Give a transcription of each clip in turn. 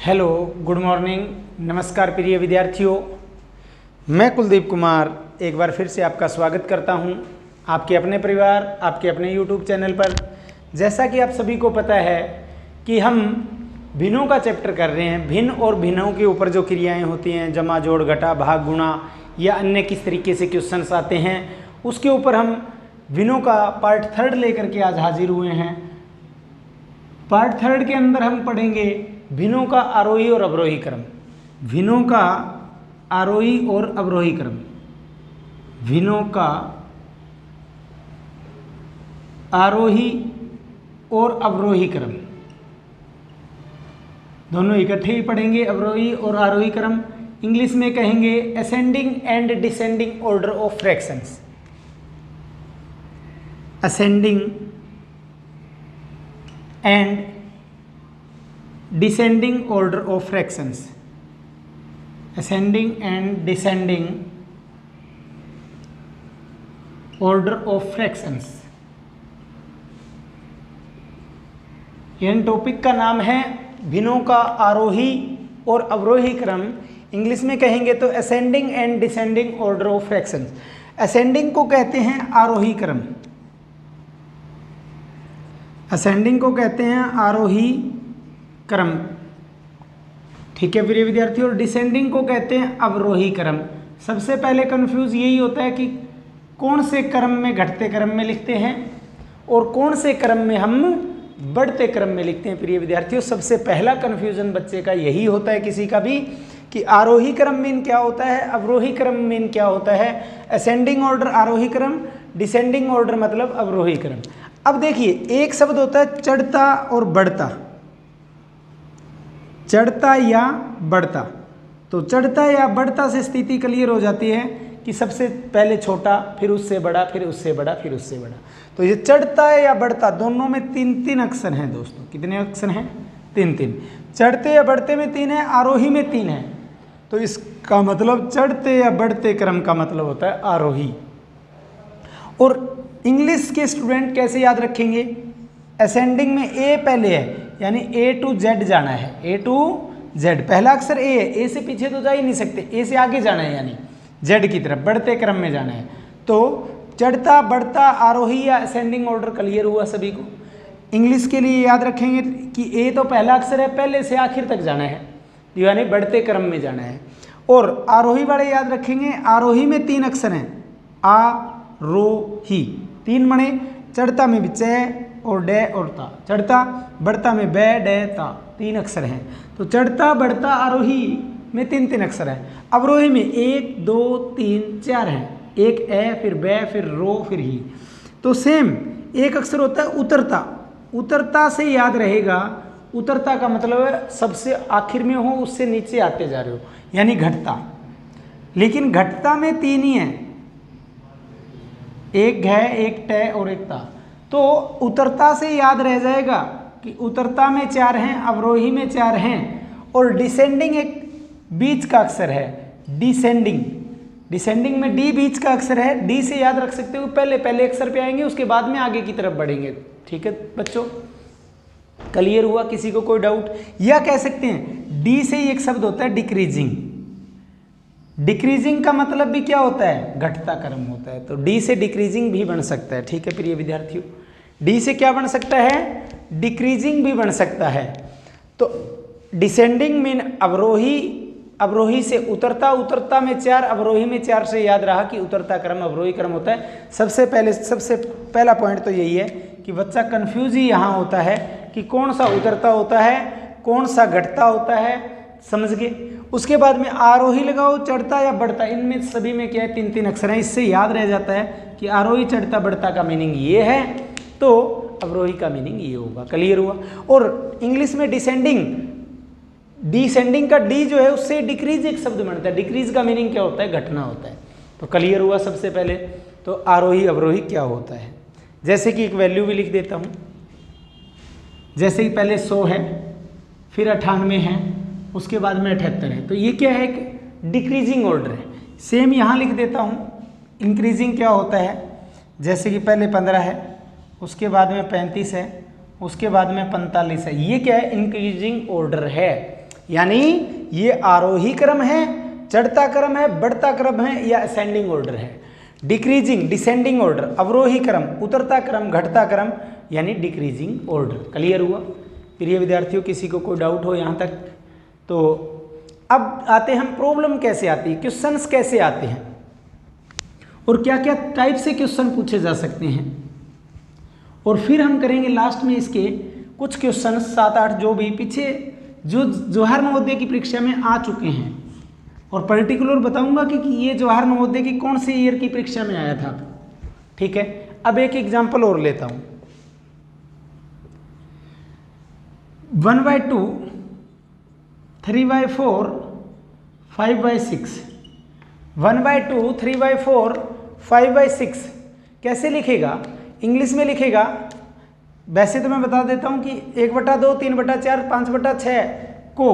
Hello, good morning, नमस्कार प्रिय विद्यार्थियों। मैं कुलदीप कुमार एक बार फिर से आपका स्वागत करता हूं आपके अपने परिवार, आपके अपने यूट्यूब चैनल पर। जैसा कि आप सभी को पता है कि हम भिन्नों का चैप्टर कर रहे हैं। भिन्न और भिन्नों के ऊपर जो क्रियाएं होती हैं, जमा, जोड़, घटा, भाग, गुणा या अन्य किस तरीके से क्वेश्चंस आते हैं, उसके ऊपर हम भिन्नों का पार्ट 3 लेकर के आज हाजिर हुए हैं। पार्ट 3 के अंदर हम पढ़ेंगे भिन्नों का आरोही और अवरोही क्रम। भिन्नों का आरोही और अवरोही क्रम। भिन्नों का आरोही और अवरोही क्रम दोनों इकट्ठे ही पढ़ेंगे। अवरोही और आरोही क्रम इंग्लिश में कहेंगे ascending and descending order of fractions. Ascending and descending order of fractions. Ascending and descending order of fractions। In topic का नाम है भिन्नों का आरोही और अवरोही क्रम। इंग्लिश में कहेंगे तो ascending and descending order of fractions. Ascending को कहते हैं आरोही क्रम, असेंडिंग को कहते हैं आरोही क्रम, ठीक है प्रिय विद्यार्थी। और डिसेंडिंग को कहते हैं अवरोही क्रम। सबसे पहले कंफ्यूज यही होता है कि कौन से क्रम में घटते क्रम में लिखते हैं और कौन से क्रम में हम बढ़ते क्रम में लिखते हैं। प्रिय विद्यार्थियों, सबसे पहला कंफ्यूजन बच्चे का यही होता है किसी का भी कि आरोही क्रम मीन क्या होता है, अवरोही क्रम मीन क्या होता है। असेंडिंग ऑर्डर आरोही क्रम, डिसेंडिंग ऑर्डर मतलब अवरोही क्रम। अब देखिए, एक शब्द होता है चढ़ता और बढ़ता, चढ़ता या बढ़ता। तो चढ़ता या बढ़ता से स्थिति क्लियर हो जाती है कि सबसे पहले छोटा, फिर उससे बड़ा, फिर उससे बड़ा, फिर उससे बड़ा। तो ये चढ़ता या बढ़ता दोनों में 3-3 अक्षर हैं दोस्तों। कितने अक्षर हैं? 3-3। चढ़ते या बढ़ते में 3 है, आरोही में 3 है। तो इसका मतलब चढ़ते या बढ़ते क्रम का मतलब होता है आरोही। और इंग्लिश के स्टूडेंट कैसे याद रखेंगे? असेंडिंग में ए पहले है, यानी ए टू जेड जाना है। ए टू जेड, पहला अक्षर ए है, ए से पीछे तो जा ही नहीं सकते, ए से आगे जाना है, यानी जेड की तरफ बढ़ते क्रम में जाना है। तो चढ़ता, बढ़ता, आरोही या असेंडिंग ऑर्डर क्लियर हुआ सभी को। इंग्लिश के लिए याद रखेंगे कि ए तो पहला अक्षर है, पहले से आखिर तक जाना है, यानी बढ़ते क्रम में जाना है। और आरोही वाले याद रखेंगे, आरोही में 3 अक्षर हैं, आ रो ही। 3 बने, चढ़ता में भी चे और डे और ता, चढ़ता, बढ़ता में बे डे ता, 3 अक्षर हैं। तो चढ़ता, बढ़ता, आरोही में 3-3 अक्षर हैं। अवरोही में 1 2 3 4 हैं, एक ए, फिर बे, फिर रो, फिर ही। तो सेम एक अक्षर होता है उतरता। उतरता से याद रहेगा, उतरता का मतलब है सबसे आखिर में हो, उससे नीचे आते जा रहे हो, यानी घटता। लेकिन घटता में 3 ही हैं, एक घ, एक टे और एक ता। तो उतरता से याद रह जाएगा कि उतरता में 4 हैं, अवरोही में 4 हैं। और डिसेंडिंग एक बीच का अक्षर है, डिसेंडिंग। डिसेंडिंग में डी बीच का अक्षर है, डी से याद रख सकते हो। पहले अक्षर पे आएंगे, उसके बाद में आगे की तरफ बढ़ेंगे। ठीक है बच्चों, क्लियर हुआ? किसी को कोई डाउट? या कह सकते हैं डी से ही एक शब्द होता है डिक्रीजिंग। डिक्रीजिंग का मतलब भी क्या होता है? घटता क्रम होता है। तो डी से डिक्रीजिंग भी बन सकता है। ठीक है प्रिय विद्यार्थियों, डी से क्या बन सकता है? डिक्रीजिंग भी बन सकता है। तो डिसेंडिंग मीन अवरोही, अवरोही से उतरता, उतरता में 4, अवरोही में 4 से याद रहा कि उतरता क्रम अवरोही क्रम होता है। सबसे पहला पॉइंट तो यही है कि बच्चा कंफ्यूज ही यहाँ होता है कि कौन सा उतरता होता है, कौन सा घटता होता है, समझ गए? उसके बाद में आरोही लगाओ, चढ़ता या बढ़ता, इनमें सभी में क्या है? 3-3 अक्षर हैं। इससे याद रह जाता है कि आरोही, चढ़ता, बढ़ता का मीनिंग ये है, तो अवरोही का मीनिंग ये होगा। क्लियर हुआ? और इंग्लिश में डिसेंडिंग, डिसेंडिंग का डी जो है उससे डिक्रीज एक शब्द बनता है। डिक्रीज का मीनिंग क्या होता है? घटना होता है। तो क्लियर हुआ सबसे पहले तो आरोही अवरोही क्या होता है। जैसे कि एक वैल्यू भी लिख देता हूँ, जैसे कि पहले 100 है, फिर 98 है, उसके बाद में 78 है। तो ये क्या है? डिक्रीजिंग ऑर्डर है। सेम यहाँ लिख देता हूँ, इंक्रीजिंग क्या होता है? जैसे कि पहले 15 है, उसके बाद में 35 है, उसके बाद में 45 है। ये क्या है? इंक्रीजिंग ऑर्डर है। यानी ये आरोही क्रम है, चढ़ता क्रम है, बढ़ता क्रम है या असेंडिंग ऑर्डर है। डिक्रीजिंग डिसेंडिंग ऑर्डर, अवरोही क्रम, उतरता क्रम, घटता क्रम यानी डिक्रीजिंग ऑर्डर। क्लियर हुआ? प्रिय विद्यार्थियों, किसी को कोई डाउट हो यहाँ तक? तो अब आते हैं हम प्रॉब्लम कैसे आती है, क्वेश्चंस कैसे आते हैं और क्या क्या टाइप से क्वेश्चन पूछे जा सकते हैं, और फिर हम करेंगे लास्ट में इसके कुछ क्वेश्चन 7-8 जो भी पीछे जो जवाहर नवोदय की परीक्षा में आ चुके हैं, और पर्टिकुलर बताऊंगा कि ये जवाहर नवोदय की कौन सी ईयर की परीक्षा में आया था। ठीक है, अब एक एग्जाम्पल और लेता हूं। 1/2, 3/4, 5/6, 1/2, 3/4, 5/6 कैसे लिखेगा? इंग्लिश में लिखेगा, वैसे तो मैं बता देता हूं कि 1/2, 3/4, 5/6 को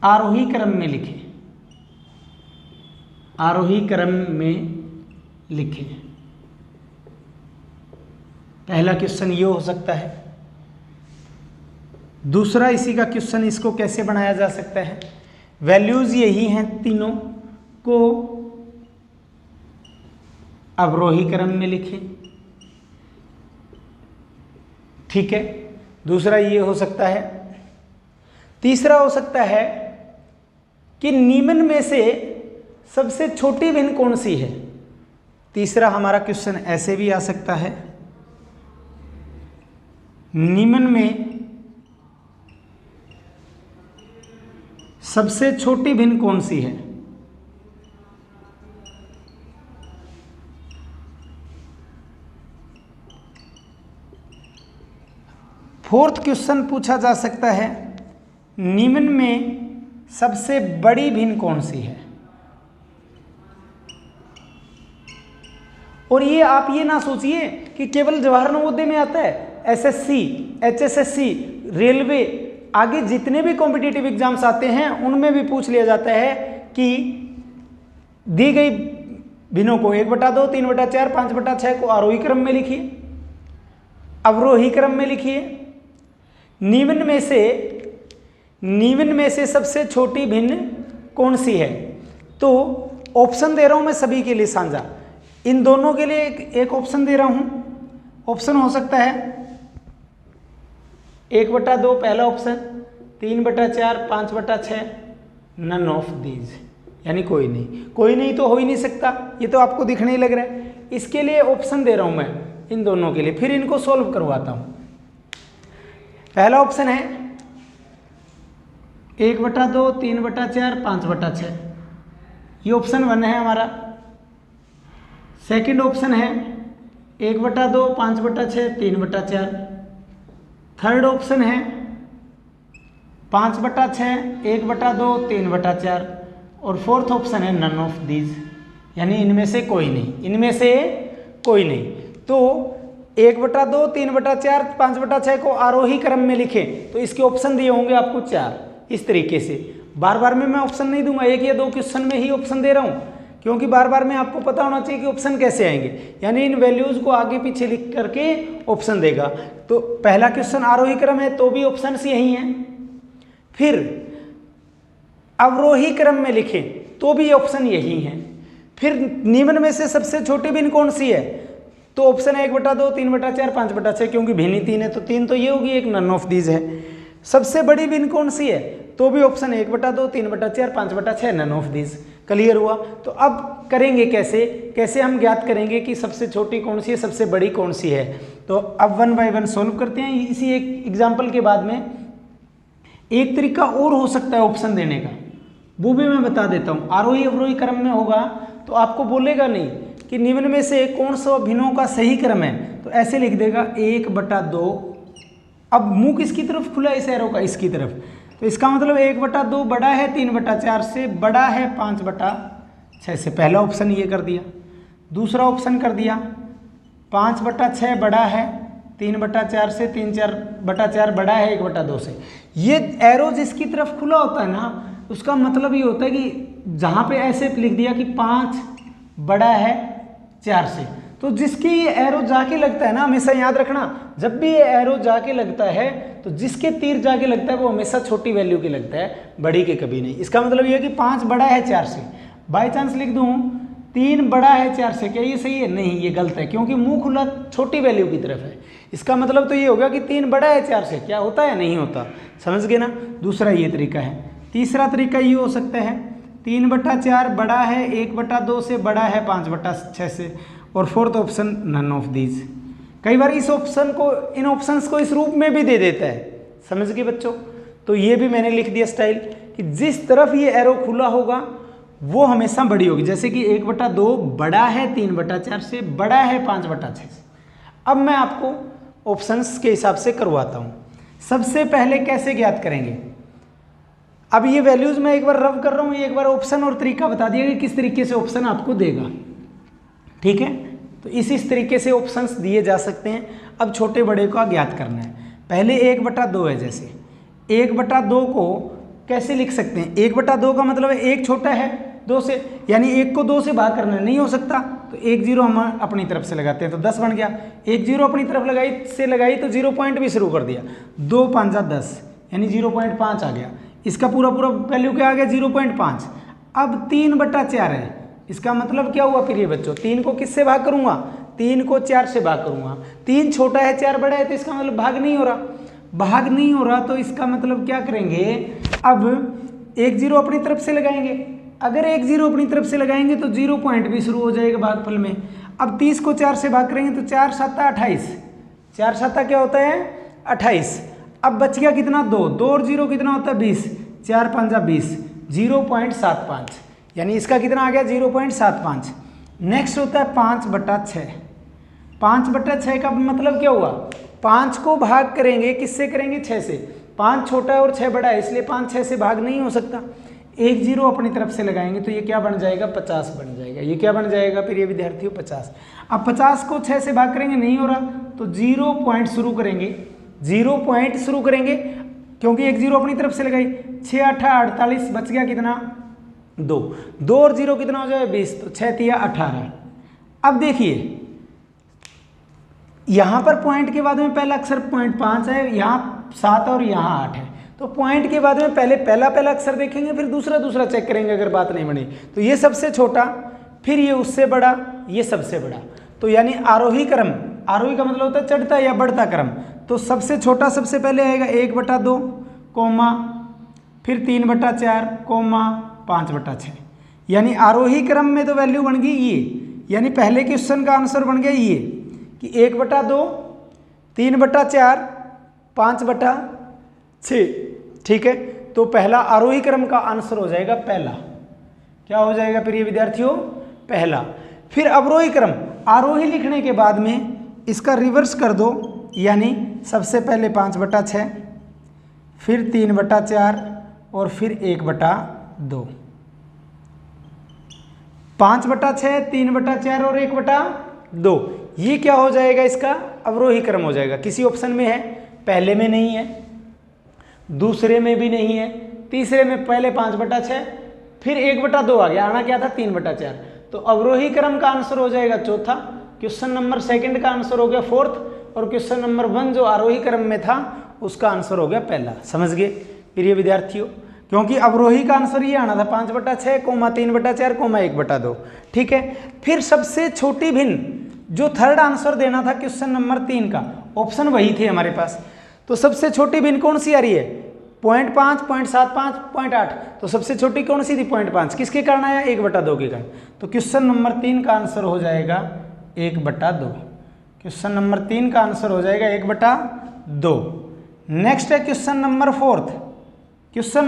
आरोही क्रम में लिखें, आरोही क्रम में लिखें। पहला क्वेश्चन ये हो सकता है। दूसरा इसी का क्वेश्चन, इसको कैसे बनाया जा सकता है? वैल्यूज यही हैं, तीनों को अवरोही क्रम में लिखें। ठीक है, दूसरा ये हो सकता है। तीसरा हो सकता है कि निम्न में से सबसे छोटी भिन्न कौन सी है। तीसरा हमारा क्वेश्चन ऐसे भी आ सकता है, निम्न में सबसे छोटी भिन्न कौन सी है। फोर्थ क्वेश्चन पूछा जा सकता है, निम्न में सबसे बड़ी भिन्न कौन सी है। और ये आप ये ना सोचिए कि केवल जवाहर नवोदय में आता है, एसएससी, एचएसएससी, रेलवे, आगे जितने भी कॉम्पिटिटिव एग्जाम्स आते हैं उनमें भी पूछ लिया जाता है कि दी गई भिन्नों को 1/2, 3/4, 5/6 को आरोही क्रम में लिखिए, अवरोही क्रम में लिखिए। निम्न में से सबसे छोटी भिन्न कौन सी है। तो ऑप्शन दे रहा हूं मैं सभी के लिए साझा, इन दोनों के लिए एक ऑप्शन दे रहा हूं। ऑप्शन हो सकता है 1/2 पहला ऑप्शन, 3/4, 5/6, नन ऑफ दीज, यानी कोई नहीं। कोई नहीं तो हो ही नहीं सकता, ये तो आपको दिखने ही लग रहा है। इसके लिए ऑप्शन दे रहा हूं मैं इन दोनों के लिए, फिर इनको सॉल्व करवाता हूं। पहला ऑप्शन है 1/2, 3/4, 5/6, ये ऑप्शन 1 है हमारा। सेकंड ऑप्शन है 1/2, 5/6, 3/4। थर्ड ऑप्शन है 5/6, 1/2, 3/4। और फोर्थ ऑप्शन है नन ऑफ दीज, यानी इनमें से कोई नहीं, इनमें से कोई नहीं। तो 1/2, 3/4, 5/6 को आरोही क्रम में लिखें तो इसके ऑप्शन दिए होंगे आपको 4, इस तरीके से। बार बार में मैं ऑप्शन नहीं दूंगा, 1 या 2 क्वेश्चन में ही ऑप्शन दे रहा हूं, क्योंकि बार बार में आपको पता होना चाहिए कि ऑप्शन कैसे आएंगे, यानी इन वैल्यूज को आगे पीछे लिख करके ऑप्शन देगा। तो पहला क्वेश्चन आरोही क्रम है तो भी ऑप्शन यही हैं। फिर अवरोही क्रम में लिखें तो भी ऑप्शन यही हैं। फिर निम्न में से सबसे छोटी भिन्न कौन सी है, तो ऑप्शन है 1/2, 3/4, 5/6, क्योंकि भिन्न 3 है तो 3 तो ये होगी, एक नन ऑफ दीज है। सबसे बड़ी भिन्न कौन सी है, तो भी ऑप्शन है 1/2, 3/4, 5/6, नन ऑफ दीज। क्लियर हुआ? तो अब करेंगे कैसे हम ज्ञात करेंगे कि सबसे छोटी कौन सी है, सबसे बड़ी कौन सी है। तो अब 1 बाय 1 सॉल्व करते हैं। इसी एक एग्जाम्पल के बाद में एक तरीका और हो सकता है ऑप्शन देने का, वो भी मैं बता देता हूँ। आरोही अवरोही क्रम में होगा तो आपको बोलेगा नहीं कि निम्न में से कौन सा भिन्नों का सही क्रम है, तो ऐसे लिख देगा 1/2। अब मुंह किसकी तरफ खुला है, इस एरो का, इसकी तरफ। तो इसका मतलब 1/2 बड़ा है 3/4 से, बड़ा है 5/6 से। पहला ऑप्शन ये कर दिया। दूसरा ऑप्शन कर दिया 5/6 बड़ा है 3/4 से, 3/4 बड़ा है 1/2 से। ये एरो जिसकी तरफ खुला होता है ना, उसका मतलब ये होता है कि जहाँ पे ऐसे लिख दिया कि 5 बड़ा है 4 से, तो जिसकी ये एरो जाके लगता है ना, हमेशा याद रखना, जब भी ये एरो जाके लगता है तो जिसके तीर जाके लगता है वो हमेशा छोटी वैल्यू के लगता है, बड़ी के कभी नहीं। इसका मतलब ये है कि 5 बड़ा है 4 से, बाई चांस लिख दूँ 3 बड़ा है 4 से, क्या ये सही है? नहीं, ये गलत है, क्योंकि मुंह खुला छोटी वैल्यू की तरफ है। इसका मतलब तो ये होगा कि 3 बड़ा है 4 से, क्या होता है? नहीं होता। समझ गए ना? दूसरा ये तरीका है। तीसरा तरीका ये हो सकता है 3/4 बड़ा है 1/2 से, बड़ा है 5/6 से, और fourth option none of these. कई बार इस ऑप्शन को, इन ऑप्शंस को इस रूप में भी दे देता है। समझ गए बच्चों? तो ये भी मैंने लिख दिया स्टाइल कि जिस तरफ ये एरो खुला होगा वो हमेशा बड़ी होगी। जैसे कि 1/2 बड़ा है 3/4 से, बड़ा है 5/6 से। अब मैं आपको ऑप्शंस के हिसाब से करवाता हूँ। सबसे पहले कैसे ज्ञात करेंगे? अब ये वैल्यूज मैं एक बार रब कर रहा हूँ, एक बार ऑप्शन और तरीका बता दिया कि किस तरीके से ऑप्शन आपको देगा। ठीक है, तो इस तरीके से ऑप्शंस दिए जा सकते हैं। अब छोटे बड़े का ज्ञात करना है। पहले 1/2 है, जैसे 1/2 को कैसे लिख सकते हैं? 1/2 का मतलब है 1 छोटा है 2 से, यानी 1 को 2 से भाग करना नहीं हो सकता, तो 1 0 हम अपनी तरफ से लगाते हैं तो 10 बन गया। 1 0 अपनी तरफ लगाई तो 0 पॉइंट भी शुरू कर दिया, 2 5 10 यानी 0.5 आ गया। इसका पूरा वैल्यू क्या आ गया? 0.5। अब 3/4 है, इसका मतलब क्या हुआ फिर ये बच्चों? 3 को किससे भाग करूंगा? 3 को 4 से भाग करूंगा। 3 छोटा है 4 बड़ा है, तो इसका मतलब भाग नहीं हो रहा। भाग नहीं हो रहा तो इसका मतलब क्या करेंगे? अब 1 0 अपनी तरफ से लगाएंगे। अगर 1 0 अपनी तरफ से लगाएंगे तो 0 पॉइंट भी शुरू हो जाएगा भागफल में। अब 30 को 4 से भाग करेंगे तो 4 7 28, 4 7 क्या होता है? 28। अब बच गया कितना? 2 2 और 0 कितना होता है? 20, 4 5 20, 0.75, यानी इसका कितना आ गया? 0.75। नेक्स्ट होता है 5/6। 5/6 का मतलब क्या हुआ? 5 को भाग करेंगे, किससे करेंगे? 6 से। 5 छोटा है और 6 बड़ा है, इसलिए 5 6 से भाग नहीं हो सकता। 1 0 अपनी तरफ से लगाएंगे तो ये क्या बन जाएगा? 50 बन जाएगा। ये क्या बन जाएगा फिर ये विद्यार्थियों? 50। अब 50 को 6 से भाग करेंगे, नहीं हो रहा, तो 0 पॉइंट शुरू करेंगे। 0 पॉइंट शुरू करेंगे क्योंकि 1 0 अपनी तरफ से लगाई। 6 8 48, बच गया कितना? 2 2 और 0 कितना हो जाए? 20, तो 6 3 18। अब देखिए यहां पर पॉइंट के बाद में पहला अक्षर 0.5 है, यहाँ 7 और यहाँ 8 है, तो पॉइंट के बाद में पहले पहला अक्षर देखेंगे, फिर दूसरा चेक करेंगे। अगर बात नहीं बनी तो ये सबसे छोटा, फिर ये उससे बड़ा, ये सबसे बड़ा। तो यानी आरोही क्रम, आरोही का मतलब होता है चढ़ता या बढ़ता क्रम। तो सबसे छोटा सबसे पहले आएगा 1/2 कोमा, फिर 3/4 कोमा 5/6, यानी आरोही क्रम में तो वैल्यू बन गई ये, यानी पहले क्वेश्चन का आंसर बन गया ये कि 1/2 3/4 5/6। ठीक है, तो पहला आरोही क्रम का आंसर हो जाएगा पहला। क्या हो जाएगा फिर ये विद्यार्थियों? पहला। फिर अवरोही क्रम, आरोही लिखने के बाद में इसका रिवर्स कर दो, यानी सबसे पहले 5/6, फिर 3/4 और फिर 1/2। 5/6 3/4 और 1/2, ये क्या हो जाएगा? इसका अवरोही क्रम हो जाएगा। किसी ऑप्शन में है, पहले में नहीं है, दूसरे में भी नहीं है, तीसरे में पहले 5/6, फिर 1/2 आ गया, आना क्या था? 3/4। तो अवरोही क्रम का आंसर हो जाएगा चौथा। क्वेश्चन नंबर 2 का आंसर हो गया 4th, और क्वेश्चन नंबर 1 जो आरोही क्रम में था उसका आंसर हो गया पहला। समझ गए फिर ये विद्यार्थियों? क्योंकि अवरोही का आंसर ये आना था 5/6 कोमा 3/4 कोमा 1/2। ठीक है, फिर सबसे छोटी भिन्न जो थर्ड आंसर देना था क्वेश्चन नंबर 3 का, ऑप्शन वही थे हमारे पास। तो सबसे छोटी भिन्न कौन सी आ रही है? 0.5 0.75 0.8। तो सबसे छोटी कौन सी थी? 0.5। किसके कारण आया? 1/2 के कारण। तो क्वेश्चन नंबर 3 का आंसर हो जाएगा 1/2। क्वेश्चन नंबर 3 का आंसर हो जाएगा 1/2। नेक्स्ट है question number 4th। Question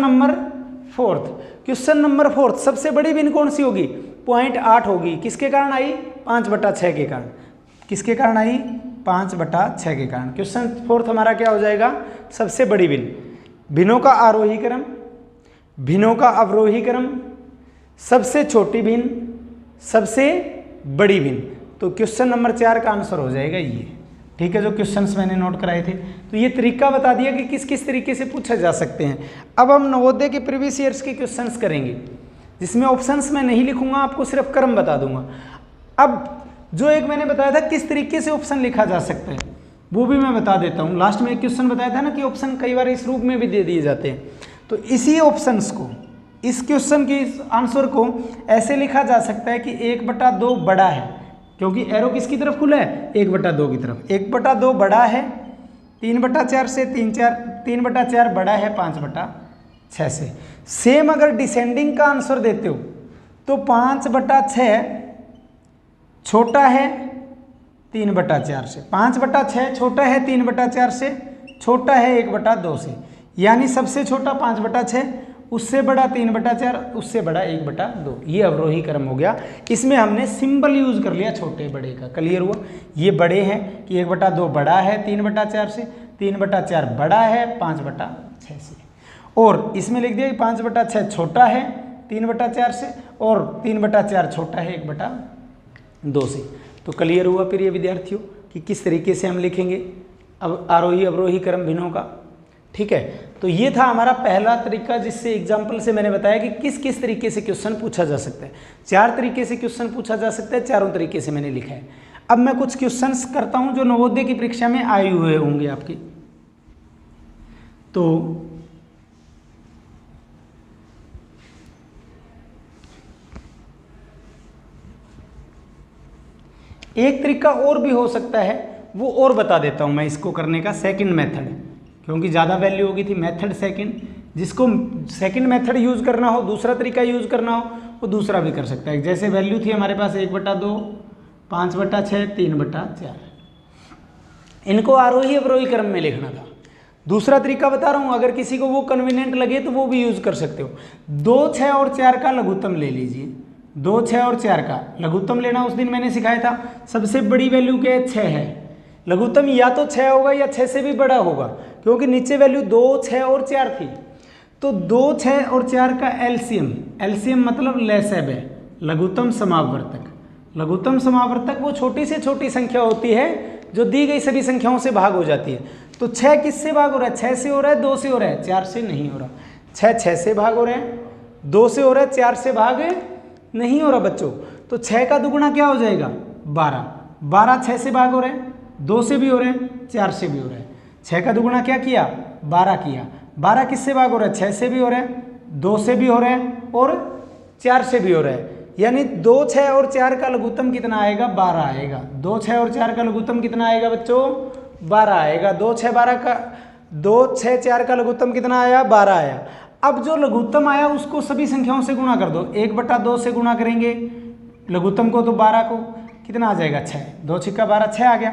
number 4th सबसे बड़ी भिन्न कौन सी होगी? 0.8 होगी। किसके कारण आई? 5/6 के कारण। किसके कारण आई? 5/6 के कारण। क्वेश्चन 4th हमारा क्या हो जाएगा? सबसे बड़ी भिन्न। भिन्नों का आरोही क्रम, भिन्नों का अवरोही क्रम, सबसे छोटी भिन्न, सबसे बड़ी भिन्न। तो क्वेश्चन नंबर 4 का आंसर हो जाएगा ये। ठीक है, जो क्वेश्चंस मैंने नोट कराए थे, तो ये तरीका बता दिया कि किस किस तरीके से पूछा जा सकते हैं। अब हम नवोदय के प्रीवियस ईयर्स के क्वेश्चंस करेंगे, जिसमें ऑप्शंस मैं नहीं लिखूंगा, आपको सिर्फ क्रम बता दूंगा। अब जो एक मैंने बताया था किस तरीके से ऑप्शन लिखा जा सकता है वो भी मैं बता देता हूँ। लास्ट में एक क्वेश्चन बताया था ना कि ऑप्शन कई बार इस रूप में भी दे दिए जाते हैं, तो इसी ऑप्शंस को, इस क्वेश्चन के इस आंसर को ऐसे लिखा जा सकता है कि 1/2 बड़ा है, क्योंकि एरो किसकी तरफ खुला है, 1/2 की तरफ। 1/2 बड़ा है 3/4 से, 3/4 बड़ा है 5/6 से। सेम अगर डिसेंडिंग का आंसर देते हो तो 5/6 छोटा है 3/4 से, 5/6 छोटा है 3/4 से, छोटा है 1/2 से, यानी सबसे छोटा 5/6, उससे बड़ा 3/4, उससे बड़ा 1/2। ये अवरोही क्रम हो गया। इसमें हमने सिंबल यूज कर लिया छोटे बड़े का। क्लियर हुआ? ये बड़े हैं कि 1/2 बड़ा है 3/4 से, 3/4 बड़ा है 5/6 से, और इसमें लिख दिया कि 5/6 छोटा है 3/4 से और 3/4 छोटा है 1/2 से। तो क्लियर हुआ फिर ये विद्यार्थियों कि किस तरीके से हम लिखेंगे अब आरोही अवरोही क्रम भिन्नों का। ठीक है, तो ये था हमारा पहला तरीका जिससे एग्जाम्पल से मैंने बताया कि किस किस तरीके से क्वेश्चन पूछा जा सकता है। 4 तरीके से क्वेश्चन पूछा जा सकता है, चारों तरीके से मैंने लिखा है। अब मैं कुछ क्वेश्चंस करता हूं जो नवोदय की परीक्षा में आए हुए होंगे आपकी। तो एक तरीका और भी हो सकता है, वो और बता देता हूं मैं इसको करने का, सेकंड मेथड, क्योंकि ज़्यादा वैल्यू होगी थी मेथड सेकंड। जिसको सेकंड मेथड यूज करना हो, दूसरा तरीका यूज करना हो, वो दूसरा भी कर सकता है। जैसे वैल्यू थी हमारे पास 1/2, 5/6, 3/4, इनको आरोही अवरोही क्रम में लिखना था। दूसरा तरीका बता रहा हूँ, अगर किसी को वो कन्वीनियंट लगे तो वो भी यूज कर सकते हो। 2, 6 और 4 का लघुत्तम ले लीजिए। 2, 6 और 4 का लघुत्तम लेना उस दिन मैंने सिखाया था। सबसे बड़ी वैल्यू क्या है, 6 है। लघुत्तम या तो 6 होगा या 6 से भी बड़ा होगा, क्योंकि नीचे वैल्यू 2, 6 और 4 थी। तो 2, 6 और 4 का एलसीएम, एलसीएम मतलब लसागु है, लघुत्तम समावर्तक। लघुत्तम समावर्तक वो छोटी से छोटी संख्या होती है जो दी गई सभी संख्याओं से भाग हो जाती है। तो 6 किससे भाग हो रहा है, 6 से हो रहा है, 2 से हो रहा है, 4 से नहीं हो रहा। 6 से भाग हो रहे हैं, 2 से हो रहा है, 4 से भाग नहीं हो रहा बच्चों। तो 6 का दुगुना क्या हो जाएगा, 12। 12 6 से भाग हो रहे हैं, 2 से भी हो रहे हैं, 4 से भी हो रहे हैं। 6 का दुगुना क्या किया, 12 किया। 12 किससे भाग हो रहा है, 6 से भी हो रहे हैं, 2 से भी हो रहे हैं और 4 से भी हो रहे हैं। यानी 2, 6 और 4 का लघुत्तम कितना आएगा, 12 आएगा। 2, 6 और 4 का लघुत्तम कितना आएगा बच्चों, 12 आएगा। 2, 6, 4 का लघुत्तम कितना आया, 12 आया। अब जो लघुत्तम आया उसको सभी संख्याओं से गुणा कर दो। 1/2 से गुणा करेंगे लघुत्तम को, तो 12 को कितना आ जाएगा, 6। 2 छिक्का 12, 6 आ गया।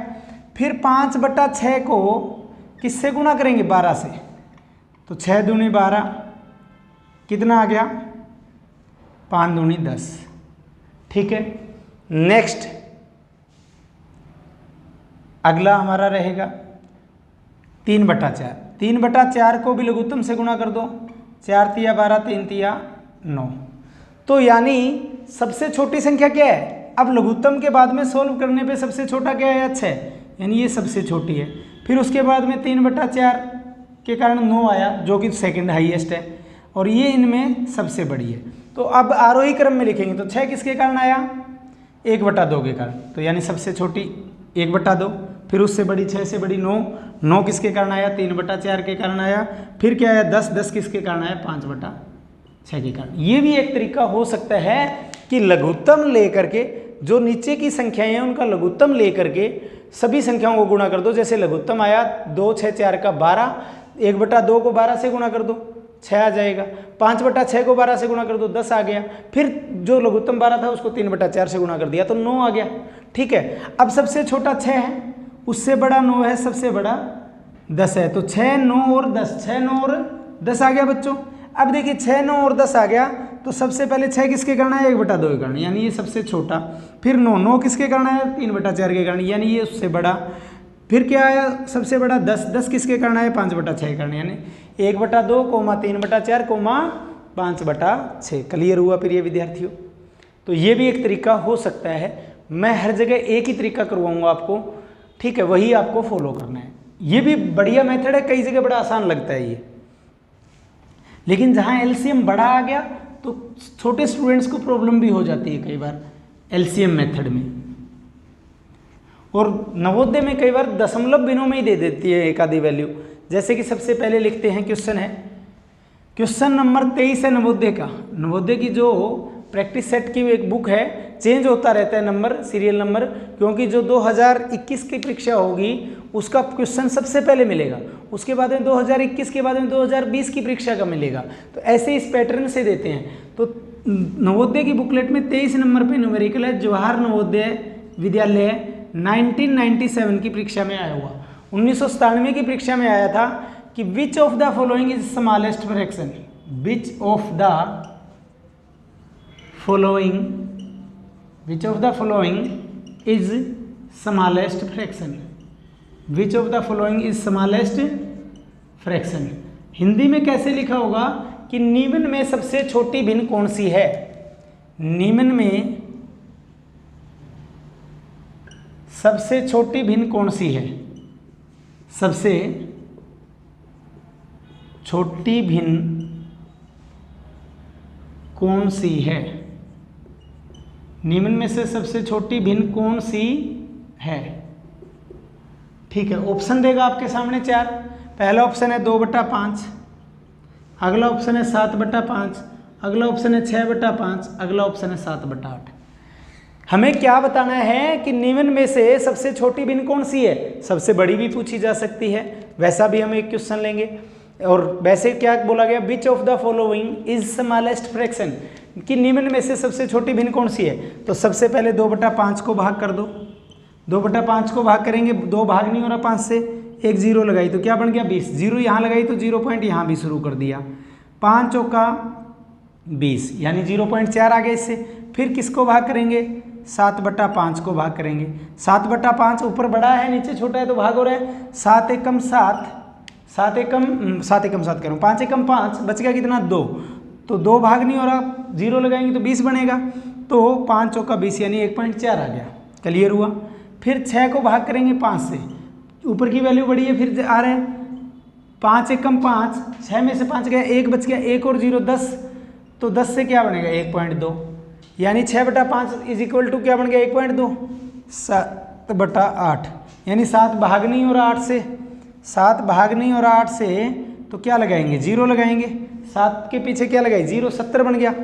फिर 5/6 को किससे गुणा करेंगे, 12 से। तो 6 दूनी 12, कितना आ गया, 5 दूनी 10। ठीक है, नेक्स्ट अगला हमारा रहेगा 3/4। 3/4 को भी लघुत्तम से गुणा कर दो। 4 तिया 12, 3 तिया 9। तो यानी सबसे छोटी संख्या क्या है, अब लघुत्तम के बाद में सोल्व करने पे सबसे छोटा क्या है, 6, यानी ये सबसे छोटी है। फिर उसके बाद में 3/4 के कारण 9 आया, जो कि सेकंड हाईएस्ट है, और ये इनमें सबसे बड़ी है। तो अब आरोही क्रम में लिखेंगे तो 6 किसके कारण आया, 1/2 के कारण। तो यानी सबसे छोटी 1/2, फिर उससे बड़ी 6 से बड़ी 9, 9 किसके कारण आया, 3/4 के कारण आया। फिर क्या आया, 10, 10 किसके कारण आया, 5/6 के कारण। ये भी एक तरीका हो सकता है कि लघुत्तम लेकर के, जो नीचे की संख्याएं हैं उनका लघुत्तम लेकर के सभी संख्याओं को गुणा कर दो। जैसे लघुत्तम आया 2, 6, 4 का 12, 1/2 को 12 से गुणा कर दो, 6 आ जाएगा। 5/6 को 12 से गुणा कर दो, 10 आ गया। फिर जो लघुत्तम 12 था उसको 3/4 से गुणा कर दिया तो 9 आ गया। ठीक है, अब सबसे छोटा 6 है, उससे बड़ा 9 है, सबसे बड़ा 10 है। तो 6, 9 और 10, 6, 9 और 10 आ गया बच्चों। अब देखिए 6, 9 और 10 आ गया, तो सबसे पहले 6 किसके कारण है, 1/2 के कारण, यानी ये सबसे छोटा। फिर 9, 9 किसके कारण है, 3/4 के कारण, यानी ये उससे बड़ा। फिर क्या आया, सबसे बड़ा 10, 10 किसके कारण है, 5/6 के कारण, यानी 1/2, 3/4, 5/6। क्लियर हुआ फिर ये विद्यार्थियों। तो ये भी एक तरीका हो सकता है। मैं हर जगह एक ही तरीका करवाऊंगा आपको, ठीक है, वही आपको फॉलो करना है। ये भी बढ़िया मेथड है, कई जगह बड़ा आसान लगता है ये, लेकिन जहाँ एलसीएम बड़ा आ गया तो छोटे स्टूडेंट्स को प्रॉब्लम भी हो जाती है कई बार एलसीएम मेथड में। और नवोदय में कई बार दशमलव बिनों में ही दे देती है एक आधी वैल्यू। जैसे कि सबसे पहले लिखते हैं क्वेश्चन है, क्वेश्चन नंबर 23 है नवोदय का। नवोदय की जो प्रैक्टिस सेट की एक बुक है, चेंज होता रहता है नंबर, सीरियल नंबर, क्योंकि जो 2021 की परीक्षा होगी उसका क्वेश्चन सबसे पहले मिलेगा, उसके बाद में 2021 के बाद में 2020 की परीक्षा का मिलेगा। तो ऐसे इस पैटर्न से देते हैं। तो नवोदय की बुकलेट में 23 नंबर पे न्यूमेरिकल है, जवाहर नवोदय विद्यालय 1997 की परीक्षा में आया हुआ। 1997 की परीक्षा में आया था कि which of the following is smallest fraction, which of the following is smallest fraction, which of the following is smallest fraction. Hindi में कैसे लिखा होगा कि निम्न में सबसे छोटी भिन्न कौन सी है, निम्न में सबसे छोटी भिन्न कौन सी है, सबसे छोटी भिन्न कौन सी है, निम्न में से सबसे छोटी भिन्न कौन सी है। ठीक है, ऑप्शन देगा आपके सामने 4। पहला ऑप्शन है 2/5, अगला ऑप्शन है 7/5, अगला ऑप्शन है 6/5, अगला ऑप्शन है 7/8। हमें क्या बताना है कि निम्न में से सबसे छोटी भिन्न कौन सी है। सबसे बड़ी भी पूछी जा सकती है, वैसा भी हम एक क्वेश्चन लेंगे। और वैसे क्या बोला गया, which of the following is smallest fraction, कि निम्न में से सबसे छोटी भिन्न कौन सी है। तो सबसे पहले 2/5 को भाग कर दो, 2/5 को भाग करेंगे, 2 भाग नहीं हो रहा 5 से, 1 0 लगाई तो क्या बन गया 20, 0 यहाँ लगाई तो 0 पॉइंट यहाँ भी शुरू कर दिया, 5 चौका 20 यानी 0.4 आ गया इससे। फिर किसको भाग करेंगे, 7/5 को भाग करेंगे। 7/5 ऊपर बड़ा है नीचे छोटा है तो भाग हो रहा है, 7 एकम 7, 7 एकम 7 करूँ, 5 एकम 5, बच गया कितना 2, तो 2 भाग नहीं हो रहा, 0 लगाएंगे तो 20 बनेगा, तो 5 चौका 20 यानी 1.4 आ गया। क्लियर हुआ। फिर 6 को भाग करेंगे 5 से, ऊपर की वैल्यू बड़ी है फिर आ रहा है, 5 एकम 5, 6 में से 5 गया, 1 बच गया, 1 और 0 10, तो 10 से क्या बनेगा 1.2 यानी 6/5 इज इक्वल टू क्या बन गया 1.2, 7/8 यानी 7 भाग नहीं हो रहा 8 से, 7 भाग नहीं हो रहा 8 से, तो क्या लगाएंगे 0 लगाएंगे, 7 के पीछे क्या लगाए 0, 70 बन गया।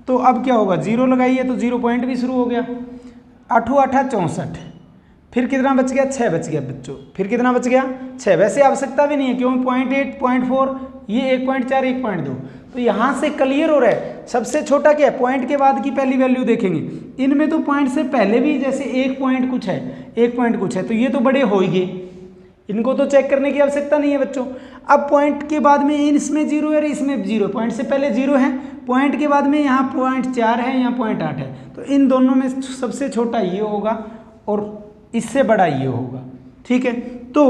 तो अब क्या होगा 0 लगाइए तो 0 पॉइंट भी शुरू हो गया, 8 8 64, फिर कितना बच गया 6 बच गया बच्चों, फिर कितना बच गया 6। वैसे आवश्यकता भी नहीं है क्योंकि 0.8 0.4 ये 1.4 1.2, तो यहाँ से क्लियर हो रहा है सबसे छोटा क्या है, पॉइंट के बाद की पहली वैल्यू देखेंगे। इनमें तो पॉइंट से पहले भी जैसे 1 पॉइंट कुछ है, 1 पॉइंट कुछ है, तो ये तो बड़े हो ही गए, इनको तो चेक करने की आवश्यकता नहीं है बच्चों। अब पॉइंट के बाद में इसमें 0 है, इसमें 0, पॉइंट से पहले 0 है, पॉइंट के बाद में यहाँ 0.4 है, यहाँ 0.8 है, तो इन दोनों में सबसे छोटा ये होगा और इससे बड़ा ये होगा। ठीक है, तो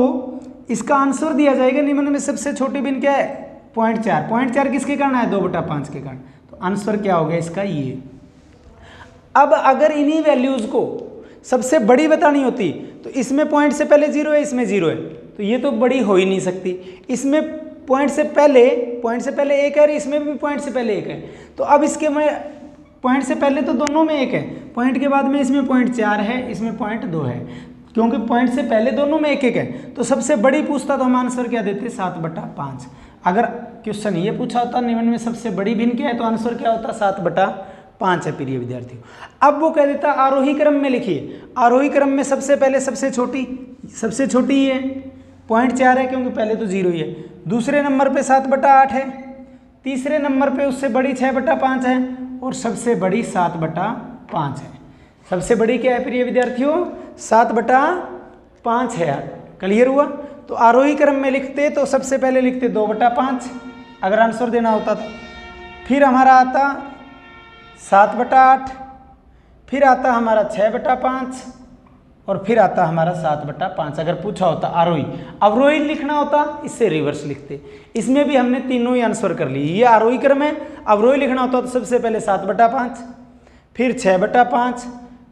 इसका आंसर दिया जाएगा निम्न में सबसे छोटी भिन्न क्या है 0.4, 0.4 किसके कारण है 2/5 के कारण, तो आंसर क्या हो गया इसका ये। अब अगर इन्हीं वैल्यूज को सबसे बड़ी बतानी होती तो इसमें पॉइंट से पहले 0 है, इसमें 0 है, तो ये तो बड़ी हो ही नहीं सकती। इसमें पॉइंट से पहले 1 है, इसमें भी पॉइंट से पहले 1 है, तो अब इसके में पॉइंट से पहले तो दोनों में 1 है, पॉइंट के बाद में इसमें 0.4 है, इसमें 0.2 है, क्योंकि पॉइंट से पहले दोनों में 1 1 है, तो सबसे बड़ी पूछता तो हम आंसर क्या देते 7/5। अगर क्वेश्चन ये पूछा होता निम्न में सबसे बड़ी भिन्न क्या है, तो आंसर क्या होता 7/5 है प्रिय विद्यार्थियों। अब वो कह देता आरोही क्रम में लिखिए, आरोही क्रम में सबसे पहले सबसे छोटी ही है 0.4 है क्योंकि पहले तो 0 ही है, दूसरे नंबर पे 7/8 है, तीसरे नंबर पे उससे बड़ी 6/5 है और सबसे बड़ी 7/5 है। सबसे बड़ी क्या है प्रिय विद्यार्थियों 7/5 है। क्लियर हुआ। तो आरोही क्रम में लिखते तो सबसे पहले लिखते 2/5 अगर आंसर देना होता तो, फिर हमारा आता 7/8, फिर आता हमारा 6/5 और फिर आता हमारा 7/5 अगर पूछा होता आरोही। अवरोही लिखना होता इससे रिवर्स लिखते, इसमें भी हमने तीनों ही आंसर कर लिए। ये आरोही क्रम है, अवरोही लिखना होता तो सबसे पहले 7/5, फिर 6/5,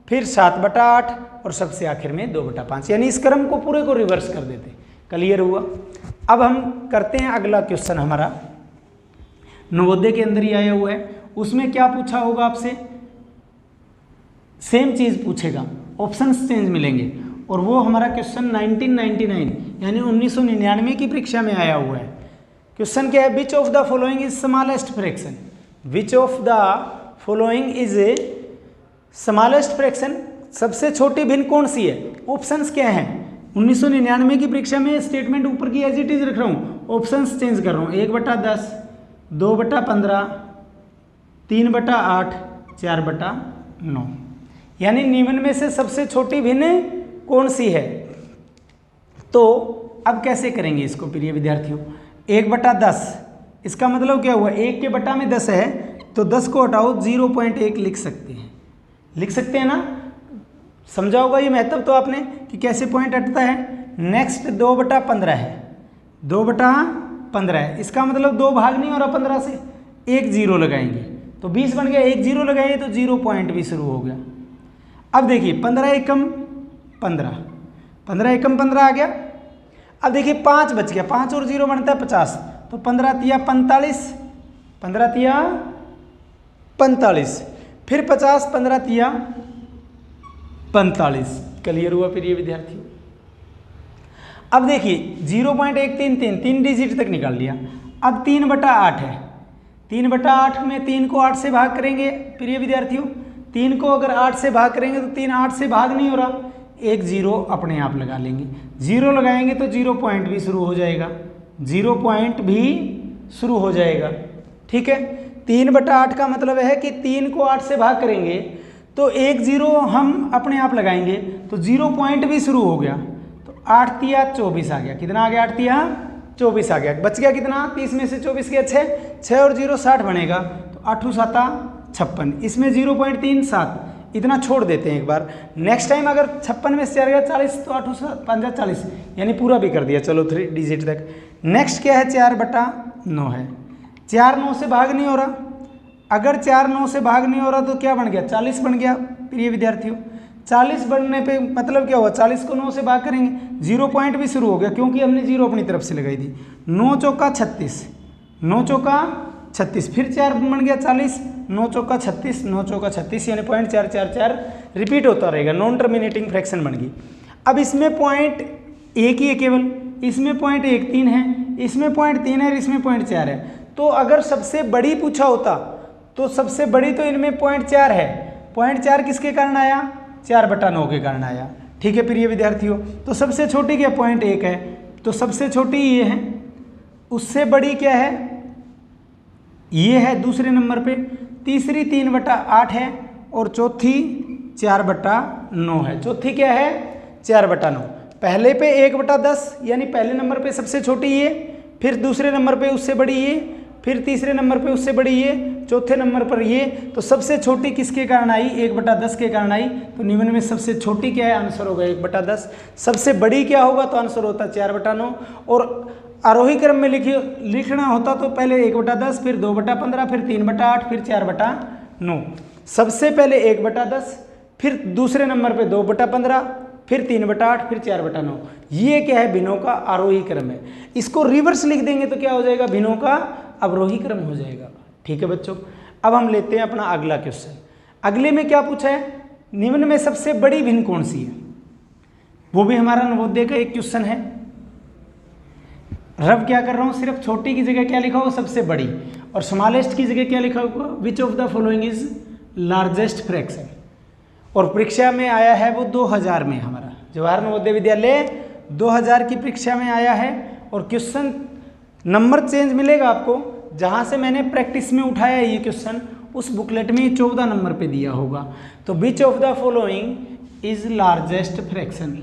फिर 7/8 और सबसे आखिर में 2/5, यानी इस क्रम को पूरे को रिवर्स कर देते। क्लियर हुआ। अब हम करते हैं अगला क्वेश्चन, हमारा नवोदय के अंदर ही आया हुआ है, उसमें क्या पूछा होगा आपसे, सेम चीज पूछेगा, ऑप्शंस चेंज मिलेंगे। और वो हमारा क्वेश्चन 1999 यानी 1999 की परीक्षा में आया हुआ है। क्वेश्चन क्या है, which of the following is smallest fraction, which of the following is a smallest fraction, सबसे छोटी भिन्न कौन सी है। ऑप्शंस क्या हैं, 1999 की परीक्षा में स्टेटमेंट ऊपर की एज इट इज रख रहा हूँ, ऑप्शंस चेंज कर रहा हूँ, 1/10, 2/15, 3/8, 4/9, यानी निम्न में से सबसे छोटी भिन्न कौन सी है। तो अब कैसे करेंगे इसको प्रिय विद्यार्थियों, 1/10 इसका मतलब क्या हुआ, 1 के बटा में 10 है तो 10 को हटाओ 0.1 लिख सकते हैं, लिख सकते हैं ना, समझा होगा ये महत्व तो आपने कि कैसे पॉइंट हटता है। नेक्स्ट 2/15 है, 2/15 है, इसका मतलब 2 भाग नहीं हो रहा 15 से, 1 0 लगाएंगे तो 20 बन गया, 1 0 लगाएंगे तो 0 पॉइंट भी शुरू हो गया। अब देखिए 15 एकम 15, 15 एकम 15 आ गया। अब देखिए 5 बच गया, 5 और 0 बनता है 50, तो 15 तिया 45, 15 तिया 45, फिर 50, 15 तिया 45। क्लियर हुआ प्रिय विद्यार्थियों। अब देखिए 0.133 3 डिजिट तक निकाल लिया। अब 3/8 है, 3/8 में 3 को 8 से भाग करेंगे प्रिय विद्यार्थियों, 3 को अगर 8 से भाग करेंगे तो 3 8 से भाग नहीं हो रहा, 1 0 अपने आप लगा लेंगे, 0 लगाएंगे तो 0 पॉइंट भी शुरू हो जाएगा, 0 पॉइंट भी शुरू हो जाएगा। ठीक है, 3/8 का मतलब है कि 3 को 8 से भाग करेंगे तो 1 0 हम अपने आप लगाएंगे तो 0 पॉइंट भी शुरू हो गया, तो 8 तिया 24 आ गया, कितना आ गया, 8 तिया 24 आ गया, बच गया कितना, 30 में से 24 गया 6, 6 और 0 60 बनेगा, तो 8 7 56, इसमें 0.37 इतना छोड़ देते हैं एक बार। नेक्स्ट टाइम अगर 56 में से 4 गया 40 तो 8 5 40, यानी पूरा भी कर दिया, चलो 3 डिजिट तक। नेक्स्ट क्या है, 4/9 है, 4 9 से भाग नहीं हो रहा, अगर 4 9 से भाग नहीं हो रहा तो क्या बन गया, 40 बन गया प्रिय विद्यार्थियों। 40 बनने पे मतलब क्या हुआ, 40 को 9 से भाग करेंगे, 0 पॉइंट भी शुरू हो गया क्योंकि हमने 0 अपनी तरफ से लगाई थी। 9 चौका 36, 9 चौका 36, फिर 4 बन गया 40, 9 चौका 36, 9 चौका 36, यानी 0.444 रिपीट होता रहेगा, नॉन टर्मिनेटिंग फ्रैक्शन बन गई। अब इसमें पॉइंट 1 ही है केवल, इसमें पॉइंट 1 3 है, इसमें पॉइंट 3 है, इसमें पॉइंट 4 है। तो अगर सबसे बड़ी पूछा होता तो सबसे बड़ी तो इनमें पॉइंट 4 है, पॉइंट 4 किसके कारण आया, 4/9 के कारण आया। ठीक है प्रिय विद्यार्थियों, तो सबसे छोटी क्या, पॉइंट 1 है, तो सबसे छोटी ये है, उससे बड़ी क्या है, ये है दूसरे नंबर पे, तीसरी 3/8 है और चौथी 4/9 है। चौथी क्या है, 4/9। पहले पे 1/10 यानी पहले नंबर पे सबसे छोटी ये, फिर दूसरे नंबर पे उससे बड़ी ये, फिर तीसरे नंबर पे उससे बड़ी ये, चौथे नंबर पर ये, तो सबसे छोटी किसके कारण आई, 1/10 के कारण आई। तो निम्न में सबसे छोटी क्या है, आंसर होगा 1/10। सबसे बड़ी क्या होगा, तो आंसर होता 4/9। और आरोही क्रम में लिखना होता तो पहले 1/10, फिर 2/15, फिर 3/8, फिर 4/9। सबसे पहले 1/10, फिर दूसरे नंबर पे 2/15, फिर 3/8, फिर 4/9। ये क्या है, भिन्नों का आरोही क्रम है। इसको रिवर्स लिख देंगे तो क्या हो जाएगा, भिन्नों का अवरोही क्रम हो जाएगा। ठीक है बच्चों, अब हम लेते हैं अपना अगला क्वेश्चन। अगले में क्या पूछा है, निम्न में सबसे बड़ी भिन्न कौन सी है, वो भी हमारा नवोदय का एक क्वेश्चन है। रब क्या कर रहा हूँ, सिर्फ छोटी की जगह क्या लिखा होगा, सबसे बड़ी, और स्मॉलेस्ट की जगह क्या लिखा होगा, which of the following is largest fraction. और परीक्षा में आया है वो 2000 में, हमारा जवाहर नवोदय विद्यालय 2000 की परीक्षा में आया है। और क्वेश्चन नंबर चेंज मिलेगा आपको, जहाँ से मैंने प्रैक्टिस में उठाया ये क्वेश्चन उस बुकलेट में 14 नंबर पे दिया होगा। तो which of the following is largest fraction,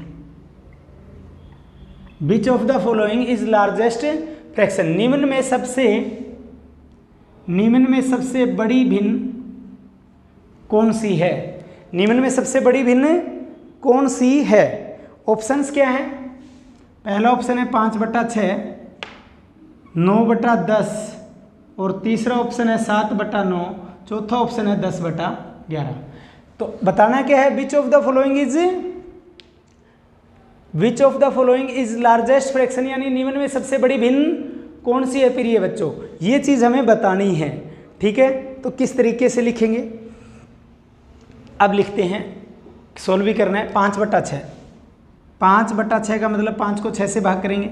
which of the following is largest fraction, निम्न में सबसे बड़ी भिन्न कौन सी है, निम्न में सबसे बड़ी भिन्न कौन सी है। ऑप्शंस क्या है, पहला ऑप्शन है 5/6, 9/10 और तीसरा ऑप्शन है 7/9, चौथा ऑप्शन है 10/11। तो बताना क्या है, which of the following is largest fraction, यानी निम्न में सबसे बड़ी भिन्न कौन सी है। फिर ये बच्चों ये चीज़ हमें बतानी है। ठीक है, तो किस तरीके से लिखेंगे, अब लिखते हैं, सोल्व भी करना है। 5/6, 5/6 का मतलब 5 को 6 से भाग करेंगे।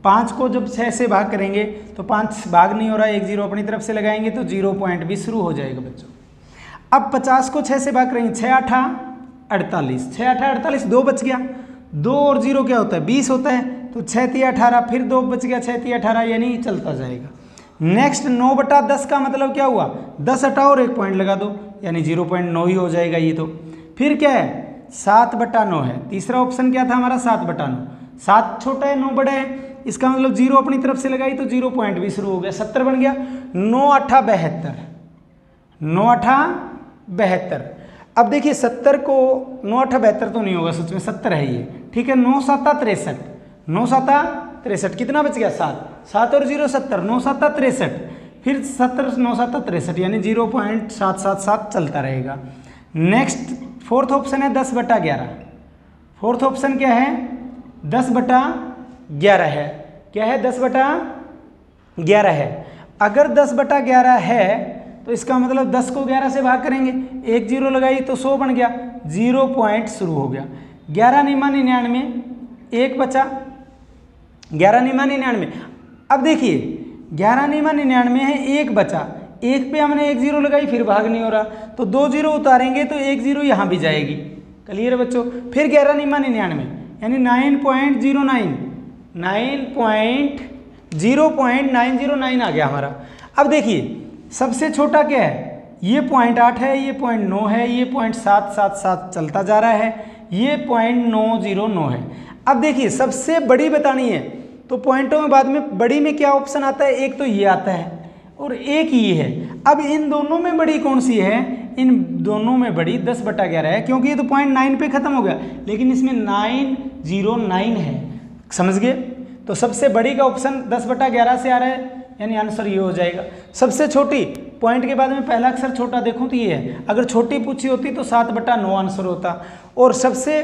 5 को जब 6 से भाग करेंगे तो 5 भाग नहीं हो रहा है, 1 0 अपनी तरफ से लगाएंगे तो 0 पॉइंट भी शुरू हो जाएगा बच्चों। अब 50 को 6 से भाग करेंगे, 6 8 48, 6 8 48, 2 बच गया। 2 और 0 क्या होता है, 20 होता है, तो 6 3 18, फिर 2 बच गया, 6 3 18, यानी चलता जाएगा। नेक्स्ट 9/10 का मतलब क्या हुआ, 10 हटाओ और 1 पॉइंट लगा दो, यानी 0.9 ही हो जाएगा ये तो। फिर क्या है, 7/9 है। तीसरा ऑप्शन क्या था हमारा, 7/9। 7 छोटा है, 9 बड़ा है, इसका मतलब 0 अपनी तरफ से लगाई तो 0 पॉइंट भी शुरू हो गया, 70 बन गया। 9 8 72, 9 8 72। अब देखिए 70 को 9 8 72 तो नहीं होगा सच में, 70 है ये, ठीक है। 9 7 63, 9 7 63, कितना बच गया, 7, 7 और 0 70, 9 7 63, फिर 70 9 7 63, यानी 0.777 चलता रहेगा। नेक्स्ट फोर्थ ऑप्शन है 10/11। फोर्थ ऑप्शन क्या है, 10/11 है। क्या है, 10/11 है। अगर 10/11 है तो इसका मतलब 10 को 11 से भाग करेंगे, 1 0 लगाई तो 100 बन गया, 0 पॉइंट शुरू हो गया। 11 निमा 99, 1 बचा, 11 निमा 99। अब देखिए 11 निमा 99 है, 1 बचा, 1 पे हमने 1 0 लगाई, फिर भाग नहीं हो रहा, तो 2 0 उतारेंगे तो 1 0 यहाँ भी जाएगी। क्लियर है बच्चों। फिर 11 निमा 99, यानी 9.09, 0.9009 आ गया हमारा। अब देखिए सबसे छोटा क्या है, ये 0.8 है, ये 0.9 है, ये 0.777 चलता जा रहा है, ये 0.909 है। अब देखिए सबसे बड़ी बतानी है तो पॉइंटों में बाद में बड़ी में क्या ऑप्शन आता है, एक तो ये आता है और एक ये है। अब इन दोनों में बड़ी कौन सी है, इन दोनों में बड़ी 10/11 है, क्योंकि ये तो 0.9 पे खत्म हो गया, लेकिन इसमें 909 है, समझ गए। तो सबसे बड़ी का ऑप्शन 10/11 से आ रहा है, यानी आंसर ये हो जाएगा। सबसे छोटी, पॉइंट के बाद में पहला अक्षर छोटा देखूं तो ये है, अगर छोटी पूछी होती तो 7/9 आंसर होता, और सबसे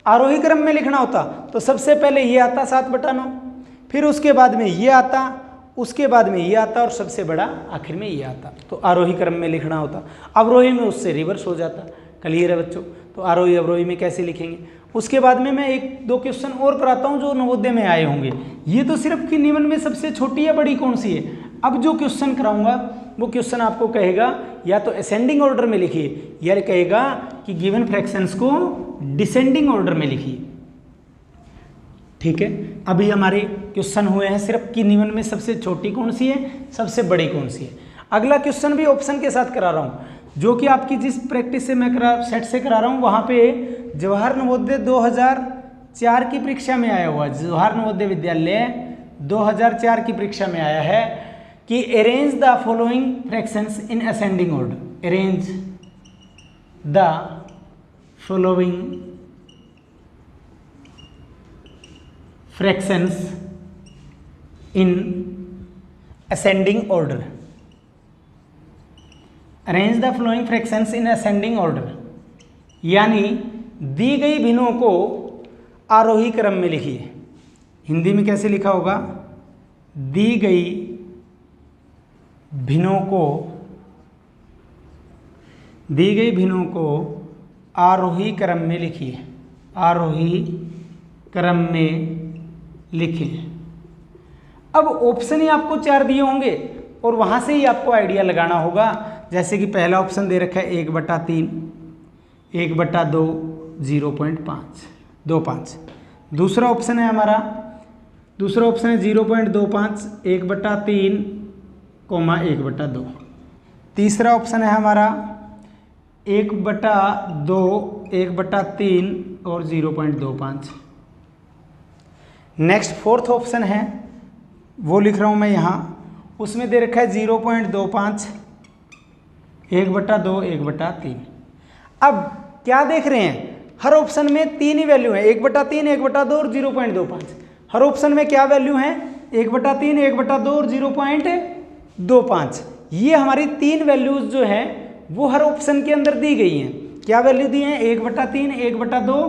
आरोही क्रम में लिखना होता तो सबसे पहले ये आता 7/9, फिर उसके बाद में ये आता, उसके बाद में ये आता, और सबसे बड़ा आखिर में ये आता। तो आरोही क्रम में लिखना होता, अवरोही में उससे रिवर्स हो जाता। क्लियर है बच्चों। तो आरोही अवरोही में कैसे लिखेंगे, उसके बाद में मैं 1-2 क्वेश्चन और कराता हूँ जो नवोदय में आए होंगे। ये तो सिर्फ कि निम्न में सबसे छोटी या बड़ी कौन सी है। अब जो क्वेश्चन कराऊंगा वो क्वेश्चन आपको कहेगा या तो असेंडिंग ऑर्डर में लिखिए, या कहेगा कि गिवन फ्रैक्शंस को डिसेंडिंग ऑर्डर में लिखिए। ठीक है, अभी हमारे क्वेश्चन हुए हैं सिर्फ कि निम्न में सबसे छोटी कौन सी है, सबसे बड़ी कौन सी है। अगला क्वेश्चन भी ऑप्शन के साथ करा रहा हूँ, जो कि आपकी जिस प्रैक्टिस से मैं सेट से करा रहा हूँ वहाँ पे जवाहर नवोदय 2004 की परीक्षा में आया हुआ, जवाहर नवोदय विद्यालय 2004 की परीक्षा में आया है कि arrange the following fractions in ascending order. Arrange the following fractions in ascending order. Arrange the flowing fractions in ascending order, यानी दी गई भिन्नों को आरोही क्रम में लिखिए। हिंदी में कैसे लिखा होगा, दी गई भिन्नों को आरोही क्रम में लिखिए, आरोही क्रम में लिखिए। अब ऑप्शन ही आपको 4 दिए होंगे और वहां से ही आपको आइडिया लगाना होगा। जैसे कि पहला ऑप्शन दे रखा है 1/3, 1/2, 0.525। दूसरा ऑप्शन है हमारा, दूसरा ऑप्शन है 0.25, 1/3, 1/2। तीसरा ऑप्शन है हमारा 1/2, 1/3 और 0.25। नेक्स्ट फोर्थ ऑप्शन है, वो लिख रहा हूँ मैं यहाँ, उसमें दे रखा है 0.25, 1/2, 1/3। अब क्या देख रहे हैं, हर ऑप्शन में 3 ही वैल्यू है, 1/3, 1/2 और 0.25। हर ऑप्शन में क्या वैल्यू है, 1/3, 1/2 और 0.25। ये हमारी 3 वैल्यूज जो है वो हर ऑप्शन के अंदर दी गई हैं। क्या वैल्यू दी है, 1/3, 1/2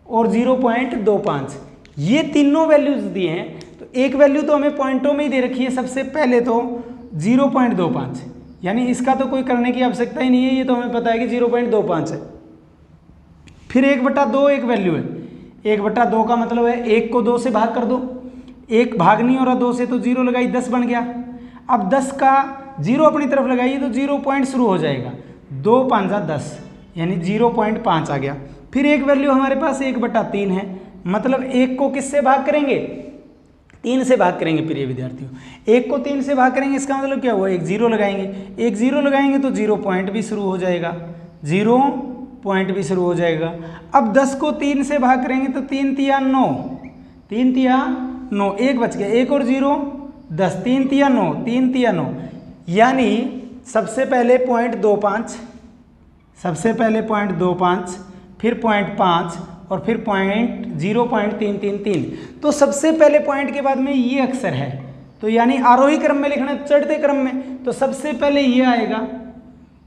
और 0.25। ये तीनों वैल्यूज दिए हैं। तो एक वैल्यू तो हमें पॉइंटों में ही दे रखी है, सबसे पहले तो 0.25, यानी इसका तो कोई करने की आवश्यकता ही नहीं है, ये तो हमें पता है कि 0.25 है। फिर 1/2 एक वैल्यू है, 1/2 का मतलब है 1 को 2 से भाग कर दो, 1 भाग नहीं हो रहा 2 से, तो 0 लगाई 10 बन गया। अब 10 का 0 अपनी तरफ लगाइए तो 0 पॉइंट शुरू हो जाएगा, 2 5 10 यानी 0.5 आ गया। फिर एक वैल्यू हमारे पास 1/3 है, मतलब 1 को किससे भाग करेंगे, 3 से भाग करेंगे। प्रिय विद्यार्थियों 1 को 3 से भाग करेंगे, इसका मतलब क्या हुआ, एक 0 लगाएंगे, एक 0 लगाएंगे तो 0 पॉइंट भी शुरू हो जाएगा, 0 पॉइंट भी शुरू हो जाएगा। अब 10 को 3 से भाग करेंगे तो 3 तिया 9, 3 तिया 9, 1 बच गया, 1 और 0 10, 3 तिया 9, 3 तिया 9, यानी सबसे पहले 0.25, सबसे पहले 0.25, फिर 0.5 और फिर 0.333। तो सबसे पहले पॉइंट के बाद में ये अक्षर है, तो यानी आरोही क्रम में लिखना, चढ़ते क्रम में तो सबसे पहले ये आएगा,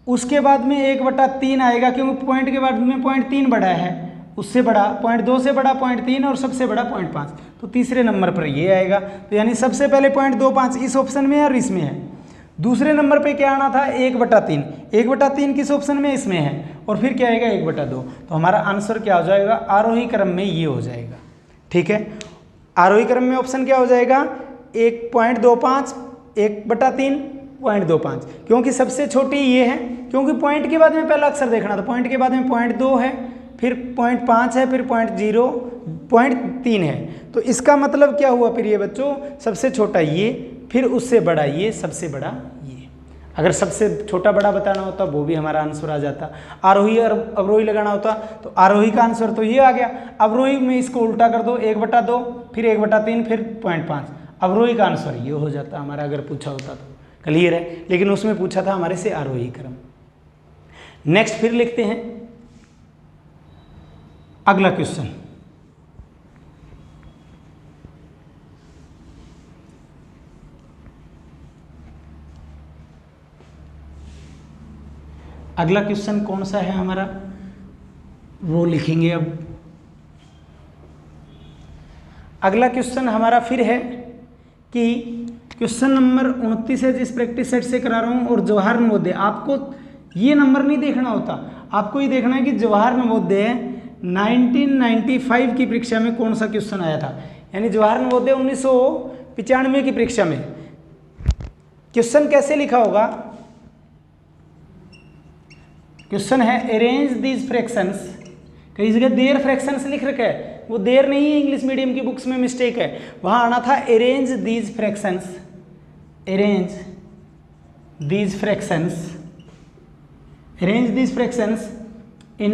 उसके बाद में 1/3 आएगा, क्योंकि पॉइंट के बाद में 0.3 बड़ा है, उससे बड़ा 0.2 से बड़ा 0.3 और सबसे बड़ा 0.5, तो तीसरे नंबर पर ये आएगा। तो यानी सबसे पहले 0.25 इस ऑप्शन में है और इसमें है। दूसरे नंबर पे क्या आना था, 1/3, 1/3 किस ऑप्शन में, इसमें है, और फिर क्या आएगा 1/2। तो हमारा आंसर क्या हो जाएगा, आरोही क्रम में ये हो जाएगा। ठीक है, आरोही क्रम में ऑप्शन क्या हो जाएगा, 1.25, 1/3, 0.25, क्योंकि सबसे छोटी ये है, क्योंकि पॉइंट के बाद में पहला अक्षर देखना था, पॉइंट के बाद में 0.2 है, फिर 0.5 है, फिर 0.3 है। तो इसका मतलब क्या हुआ प्रिय बच्चों, सबसे छोटा ये, फिर उससे बड़ा ये, सबसे बड़ा ये। अगर सबसे छोटा बड़ा बताना होता वो भी हमारा आंसर आ जाता। आरोही और अवरोही लगाना होता तो आरोही का आंसर तो ये आ गया, अवरोही में इसको उल्टा कर दो, 1/2, फिर 1/3, फिर 0.5, अवरोही का आंसर ये हो जाता हमारा, अगर पूछा होता तो। क्लियर है, लेकिन उसमें पूछा था हमारे से आरोही क्रम। नेक्स्ट फिर लिखते हैं अगला क्वेश्चन। अगला क्वेश्चन कौन सा है हमारा, वो लिखेंगे अब। अगला क्वेश्चन हमारा फिर है कि क्वेश्चन नंबर 29 है, जिस प्रैक्टिस सेट से करा रहा हूँ, और जवाहर नवोदय, आपको ये नंबर नहीं देखना होता, आपको ये देखना है कि जवाहर नवोदय 1995 की परीक्षा में कौन सा क्वेश्चन आया था, यानी जवाहर नवोदय 1995 की परीक्षा में क्वेश्चन कैसे लिखा होगा। क्वेश्चन है अरेंज दीज फ्रैक्शंस, कई जगह देयर फ्रैक्शंस लिख रखा है, वो देयर नहीं है, इंग्लिश मीडियम की बुक्स में मिस्टेक है, वहां आना था arrange these fractions, arrange these fractions, arrange these fractions in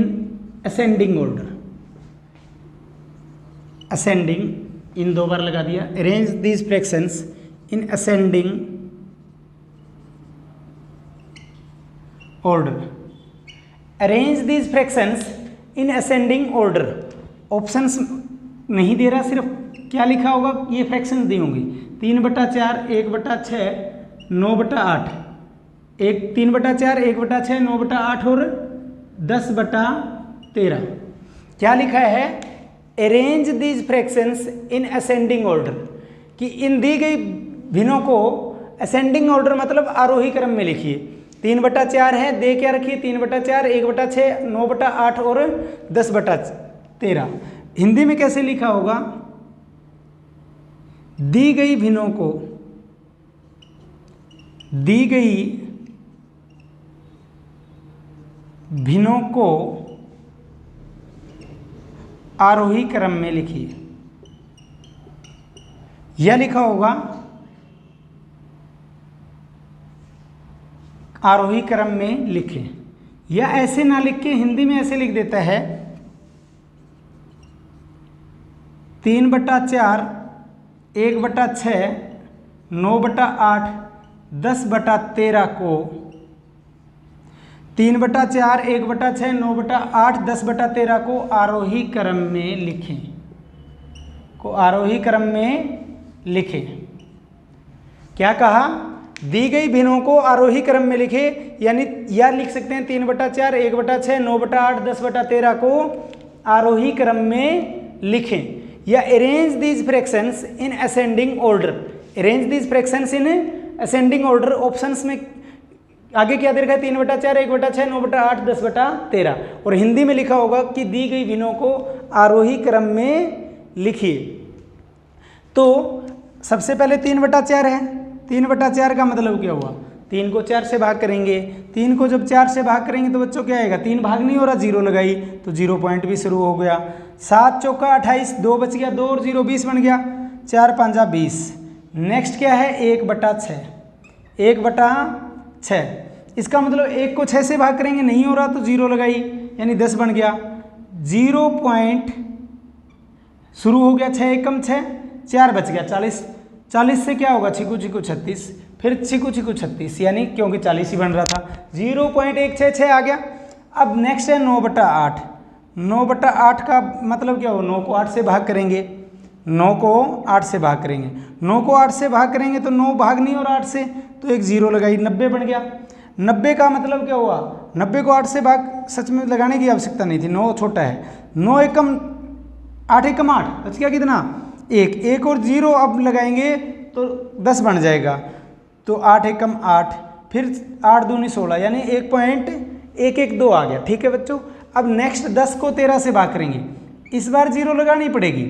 ascending order, ascending इन 2 बार लगा दिया, arrange these fractions in ascending order, arrange these fractions in ascending order. Options नहीं दे रहा, सिर्फ क्या लिखा होगा, ये फ्रैक्शंस दी होंगी, 3/4, 1/6, 9/8, 3/4, 1/6, 9/8 और 10/13। क्या लिखा है, arrange these fractions in ascending order, कि इन दी गई भिन्नों को असेंडिंग ऑर्डर मतलब आरोही क्रम में लिखिए। 3/4 है, दे क्या रखिए, 3/4, 1/6, 9/8 और 10/13। हिंदी में कैसे लिखा होगा, दी गई भिन्नों को, दी गई भिन्नों को आरोही क्रम में लिखिए, यह लिखा होगा आरोही क्रम में लिखें, या ऐसे ना लिख के हिंदी में ऐसे लिख देता है 3/4, 1/6, 9/8, 10/13 को 3/4, 1/6, 9/8, 10/13 को आरोही क्रम में लिखें, को आरोही क्रम में लिखें। क्या कहा, दी गई भिन्नों को आरोही क्रम में लिखे, यानी या लिख सकते हैं 3/4, 1/6, 9/8, 10/13 को आरोही क्रम में लिखें, या arrange these fractions in ascending order, arrange these fractions in ascending order. Options में आगे क्या दे रखा है, 3/4, 1/6, 9/8, 10/13, और हिंदी में लिखा होगा कि दी गई भिन्नों को आरोही क्रम में लिखिए। तो सबसे पहले 3/4 है। 3/4 का मतलब क्या हुआ, 3 को 4 से भाग करेंगे। 3 को जब 4 से भाग करेंगे तो बच्चों क्या आएगा, 3 भाग नहीं हो रहा, 0 लगाई तो 0 पॉइंट भी शुरू हो गया। 7 चौका 28, 2 बच गया, 2 और 0 20 बन गया, 4 5 20। नेक्स्ट क्या है, 1/6। 1/6 इसका मतलब 1 को 6 से भाग करेंगे, नहीं हो रहा तो 0 लगाई, यानी 10 बन गया। 0 पॉइंट शुरू हो गया, 6 एकम 6, 4 बच गया, 40। 40 से क्या होगा, छिकू छिकू 36, फिर छिकू छिकू 36, यानी क्योंकि 40 ही बन रहा था, 0.166 आ गया। अब नेक्स्ट है 9/8। 9/8 का मतलब क्या हो, 9 को 8 से भाग करेंगे। 9 को 8 से भाग करेंगे, 9 को 8 से भाग करेंगे तो 9 भाग नहीं और 8 से, तो एक 0 लगाई, 90 बन गया। 90 का मतलब क्या हुआ, 90 को 8 से भाग सच में लगाने की आवश्यकता नहीं थी, 9 छोटा है। 9 एकम 8 एकम 8 बच गया कितना, 1 और 0 अब लगाएंगे तो 10 बन जाएगा, तो 8 एकम 8, फिर 8 दूनी 16, यानी 1.112 आ गया। ठीक है बच्चों, अब नेक्स्ट 10 को 13 से भाग करेंगे, इस बार 0 लगानी पड़ेगी।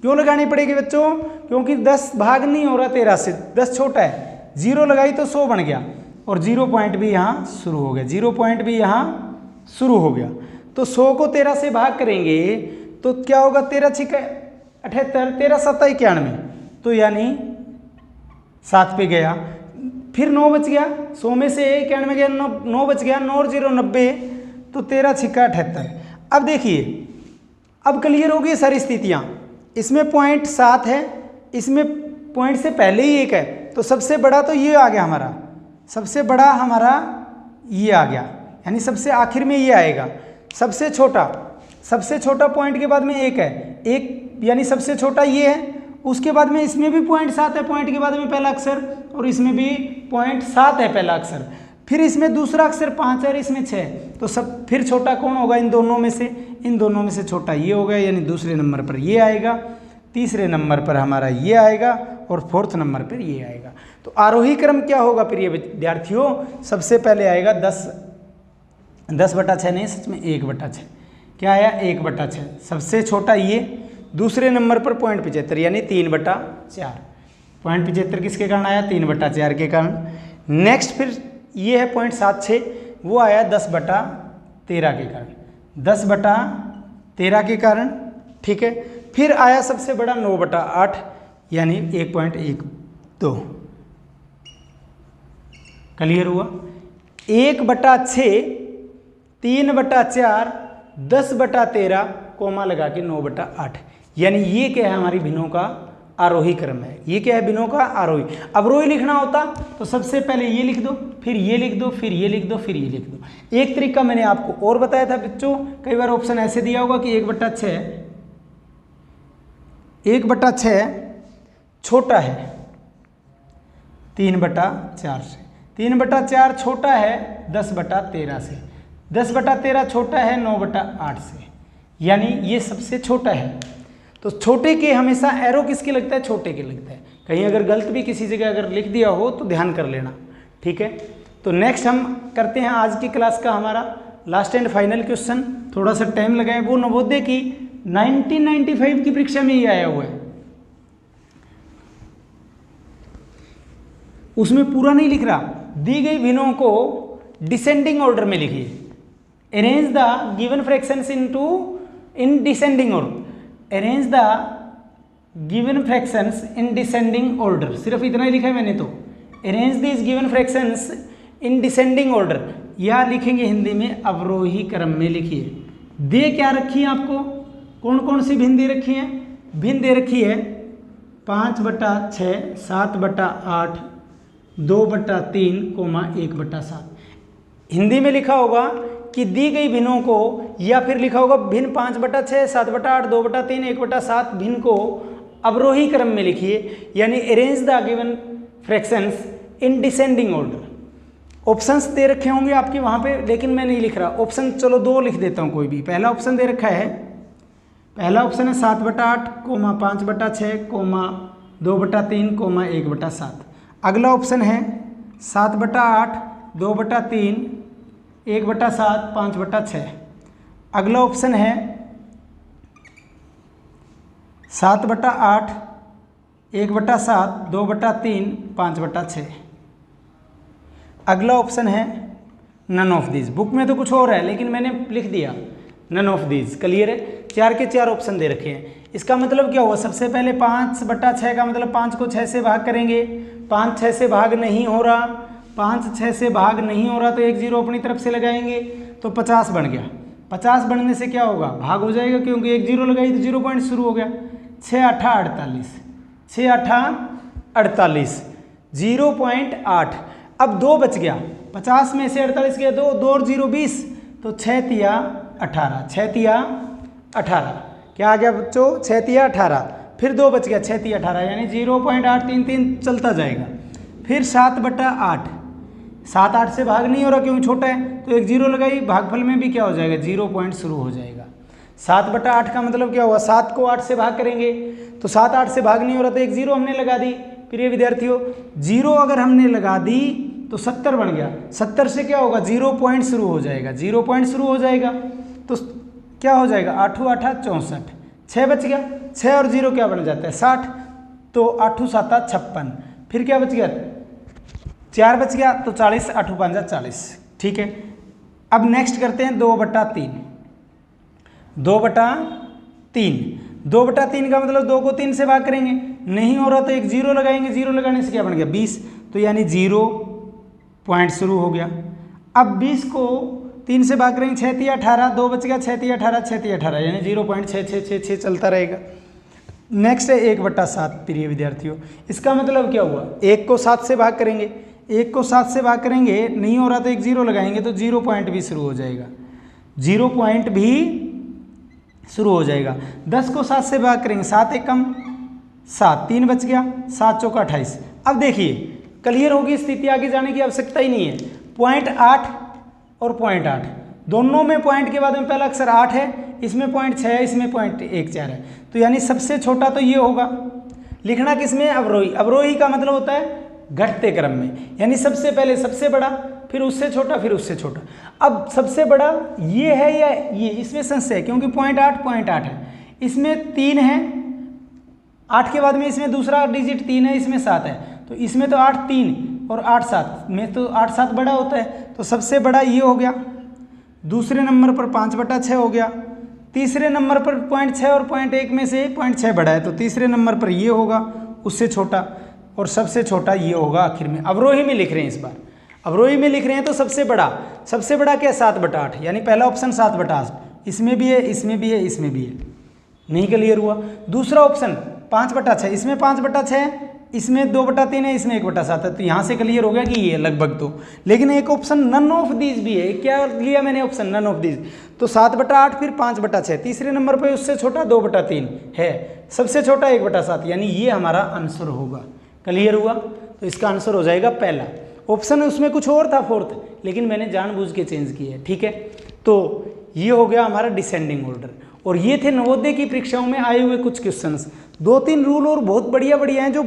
क्यों लगानी पड़ेगी बच्चों, क्योंकि 10 भाग नहीं हो रहा 13 से, 10 छोटा है, 0 लगाई तो 100 बन गया, और 0 पॉइंट भी यहाँ शुरू हो गया, 0 पॉइंट भी यहाँ शुरू हो गया। तो 100 को 13 से भाग करेंगे तो क्या होगा, 13 छिका 78, 13 7 91, तो यानी 7 पे गया। फिर 9 बच गया, 100 में से 91 गया, 9 बच गया, 9 और 0 90, तो 13 छिक्का 78। अब देखिए, अब क्लियर होगी सारी स्थितियाँ। इसमें पॉइंट 7 है, इसमें पॉइंट से पहले ही 1 है, तो सबसे बड़ा तो ये आ गया हमारा, सबसे बड़ा हमारा ये आ गया, यानी सबसे आखिर में ये आएगा। सबसे छोटा पॉइंट के बाद में 1 है, 1 यानी सबसे छोटा ये है। उसके बाद में इसमें भी पॉइंट 7 है, पॉइंट के बाद में पहला अक्षर, और इसमें भी पॉइंट 7 है पहला अक्षर, फिर इसमें दूसरा अक्षर 5 है और इसमें 6, तो सब फिर छोटा कौन होगा इन दोनों में से, इन दोनों में से छोटा ये होगा, यानी दूसरे नंबर पर ये आएगा, तीसरे नंबर पर हमारा ये आएगा, और 4th नंबर पर ये आएगा। तो आरोही क्रम क्या होगा प्रिय विद्यार्थियों, सबसे पहले आएगा 10/6 नहीं, सच में 1/6। क्या आया, 1/6, सबसे छोटा ये, दूसरे नंबर पर 0.75 यानी 3/4। 0.75 किसके कारण आया, 3/4 के कारण। नेक्स्ट फिर ये है 0.76, वो आया 10/13 के कारण, 10/13 के कारण। ठीक है, फिर आया सबसे बड़ा 9/8 यानी 1.12। क्लियर हुआ, 1/6, 3/4, 10/13, कोमा लगा के 9/8, यानी ये क्या है, हमारी भिन्नों का आरोही क्रम है। ये क्या है, भिन्नों का आरोही। अवरोही लिखना होता तो सबसे पहले ये लिख दो, फिर ये लिख दो, फिर ये लिख दो, फिर ये लिख दो। एक तरीका मैंने आपको और बताया था बच्चों, कई बार ऑप्शन ऐसे दिया होगा कि 1/6 छोटा है 3/4 से, 3/4 छोटा है 10/13 से, 10/13 छोटा है 9/8 से, यानी ये सबसे छोटा है। तो छोटे के हमेशा एरो किसके लगता है, छोटे के लगता है। कहीं अगर गलत भी किसी जगह अगर लिख दिया हो तो ध्यान कर लेना। ठीक है, तो नेक्स्ट हम करते हैं आज की क्लास का हमारा लास्ट एंड फाइनल क्वेश्चन। थोड़ा सा टाइम लगाए, वो नवोदय की 1995 की परीक्षा में ये आया हुआ है, उसमें पूरा नहीं लिख रहा, दी गई भिन्नों को डिसेंडिंग ऑर्डर में लिखिए। Arrange the given fractions in descending order, arrange the given fractions in descending order, सिर्फ इतना ही लिखा है मैंने। तो arrange these given fractions in descending order, या लिखेंगे हिंदी में अवरोही क्रम में लिखिए। दे क्या रखी है आपको, कौन कौन सी भिन्न दे रखी है, भिन्न दे रखी है 5/6, 7/8, 2/3, 1/7। हिंदी में लिखा होगा कि दी गई भिन्नों को, या फिर लिखा होगा भिन्न 5/6, 7/8, 2/3, 1/7 भिन्न को अवरोही क्रम में लिखिए, यानी arrange the given fractions in descending order. Options दे रखे होंगे आपके वहाँ पे, लेकिन मैं नहीं लिख रहा ऑप्शन, चलो 2 लिख देता हूँ कोई भी। पहला ऑप्शन दे रखा है, पहला ऑप्शन है 7/8, 5/6, 2/3, 1/7। अगला ऑप्शन है 7/8, 2/3, 1/7, 5/6। अगला ऑप्शन है 7/8, 1/7, 2/3, 5/6। अगला ऑप्शन है नन ऑफ दीज। बुक में तो कुछ और है लेकिन मैंने लिख दिया नन ऑफ दीज। क्लियर है? 4 के 4 ऑप्शन दे रखे हैं। इसका मतलब क्या हुआ? सबसे पहले 5/6 का मतलब 5 को 6 से भाग करेंगे। 5 6 से भाग नहीं हो रहा, 5 6 से भाग नहीं हो रहा तो एक 0 अपनी तरफ से लगाएंगे तो 50 बन गया। 50 बनने से क्या होगा? भाग हो जाएगा क्योंकि एक 0 लगाई तो 0 पॉइंट शुरू हो गया। 6 8 48, 6 8 48, 0.8। अब 2 बच गया। 50 में से 48 गया 2, 2 और 0 20, तो 6 तिया 18, 6 तिया 18। क्या आ गया बच्चों? 6 तिया 18। फिर 2 बच गया, 6 तिया 18, यानी 0.833 चलता जाएगा। फिर 7/8, 7 8 से भाग नहीं हो रहा क्योंकि छोटा है तो एक 0 लगाई, भागफल में भी क्या हो जाएगा? 0 पॉइंट शुरू हो जाएगा। 7/8 का मतलब क्या हुआ? 7 को 8 से भाग करेंगे तो 7 8 से भाग नहीं हो रहा तो एक 0 हमने लगा दी। प्रिय विद्यार्थियों, 0 अगर हमने लगा दी तो 70 बन गया। 70 से क्या होगा? 0 पॉइंट शुरू हो जाएगा, 0 पॉइंट शुरू हो जाएगा तो क्या हो जाएगा? 8 8 64, 6 बच गया। 6 और 0 क्या बन जाता है? 60, तो 8 7 56। फिर क्या बच गया? 4 बच गया तो 40, 8 5 40। ठीक है, अब नेक्स्ट करते हैं 2/3। 2/3, 2/3 का मतलब 2 को 3 से भाग करेंगे, नहीं हो रहा तो एक 0 लगाएंगे। 0 लगाने से क्या बन गया? 20, तो यानी 0 पॉइंट शुरू हो गया। अब 20 को 3 से भाग करेंगे, 6 तिया 18, 2 बच गया, 6 तिया 18, 6 तिया 18, यानी 0.6666 चलता रहेगा। नेक्स्ट है 1/7। प्रिय विद्यार्थियों, इसका मतलब क्या हुआ? 1 को 7 से भाग करेंगे, 1 को 7 से भाग करेंगे, नहीं हो रहा तो एक 0 लगाएंगे तो 0 पॉइंट भी शुरू हो जाएगा, 0 पॉइंट भी शुरू हो जाएगा। 10 को 7 से भाग करेंगे, 7 एकम 7, 3 बच गया, 7 चौका 28। अब देखिए क्लियर होगी स्थिति, आगे जाने की आवश्यकता ही नहीं है। 0.8 और 0.8 दोनों में पॉइंट के बाद में पहला अक्षर 8 है, इसमें 0.6 है, इसमें 0.14 है, तो यानी सबसे छोटा तो ये होगा। लिखना किसमें? अवरोही। अवरोही का मतलब होता है घटते क्रम में, यानी सबसे पहले सबसे बड़ा, फिर उससे छोटा, फिर उससे छोटा। अब सबसे बड़ा ये है या ये? इसमें संशय है क्योंकि 0.8 है, इसमें 3 है, 8 के बाद में इसमें दूसरा डिजिट 3 है, इसमें 7 है, तो इसमें तो 8 3 और 8 7 में तो 8 7 बड़ा होता है, तो सबसे बड़ा ये हो गया। दूसरे नंबर पर 5/6 हो गया। तीसरे नंबर पर 0.6 और 0.1 में से 0.6 बड़ा है, तो तीसरे नंबर पर ये होगा, उससे छोटा, और सबसे छोटा ये होगा आखिर में। अवरोही में लिख रहे हैं, इस बार अवरोही में लिख रहे हैं तो सबसे बड़ा क्या? 7/8, यानी पहला ऑप्शन 7/8, इसमें भी है, इसमें भी है, इसमें भी है। नहीं क्लियर हुआ? दूसरा ऑप्शन 5/6, इसमें 5/6 है, इसमें 2/3 है, इसमें 1/7 है, तो यहाँ से क्लियर हो गया कि ये लगभग तो। लेकिन एक ऑप्शन नन ऑफ दीज भी है। क्या लिया मैंने ऑप्शन? None of these. तो 7/8 फिर 5/6, तीसरे नंबर पर उससे छोटा 2/3 है, सबसे छोटा 1/7, यानी ये हमारा आंसर होगा। क्लियर हुआ? तो इसका आंसर हो जाएगा पहला ऑप्शन। उसमें कुछ और था फोर्थ, लेकिन मैंने जानबूझ के चेंज किया है। ठीक है, तो ये हो गया हमारा डिसेंडिंग ऑर्डर। और ये थे नवोदय की परीक्षाओं में आए हुए कुछ क्वेश्चंस। 2-3 रूल और बहुत बढ़िया हैं जो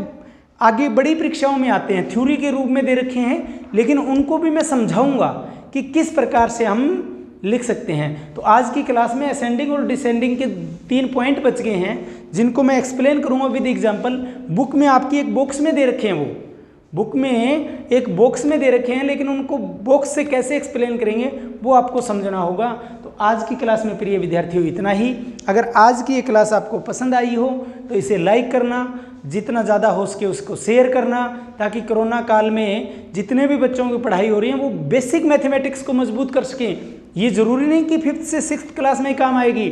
आगे बड़ी परीक्षाओं में आते हैं, थ्योरी के रूप में दे रखे हैं, लेकिन उनको भी मैं समझाऊंगा कि किस प्रकार से हम लिख सकते हैं। तो आज की क्लास में असेंडिंग और डिसेंडिंग के 3 पॉइंट बच गए हैं, जिनको मैं एक्सप्लेन करूंगा विद एग्जांपल। बुक में आपकी एक बॉक्स में दे रखे हैं, वो बुक में एक बॉक्स में दे रखे हैं, लेकिन उनको बॉक्स से कैसे एक्सप्लेन करेंगे वो आपको समझना होगा। तो आज की क्लास में प्रिय विद्यार्थियों इतना ही। अगर आज की ये क्लास आपको पसंद आई हो तो इसे लाइक करना, जितना ज़्यादा हो सके उसको शेयर करना, ताकि कोरोना काल में जितने भी बच्चों की पढ़ाई हो रही है वो बेसिक मैथमेटिक्स को मजबूत कर सकें। ये ज़रूरी नहीं कि 5th से 6th क्लास में ही काम आएगी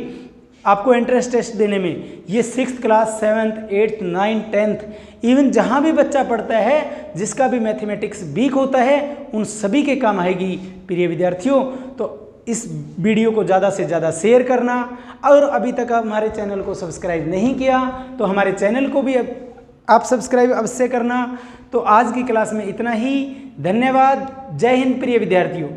आपको एंट्रेंस टेस्ट देने में। ये 6th class, 7th, 8th, 9th, 10th, even जहाँ भी बच्चा पढ़ता है, जिसका भी मैथमेटिक्स वीक होता है, उन सभी के काम आएगी प्रिय विद्यार्थियों। तो इस वीडियो को ज़्यादा से ज़्यादा शेयर करना, और अभी तक हमारे चैनल को सब्सक्राइब नहीं किया तो हमारे चैनल को भी आप सब्सक्राइब अवश्य करना। तो आज की क्लास में इतना ही। धन्यवाद। जय हिंद प्रिय विद्यार्थियों।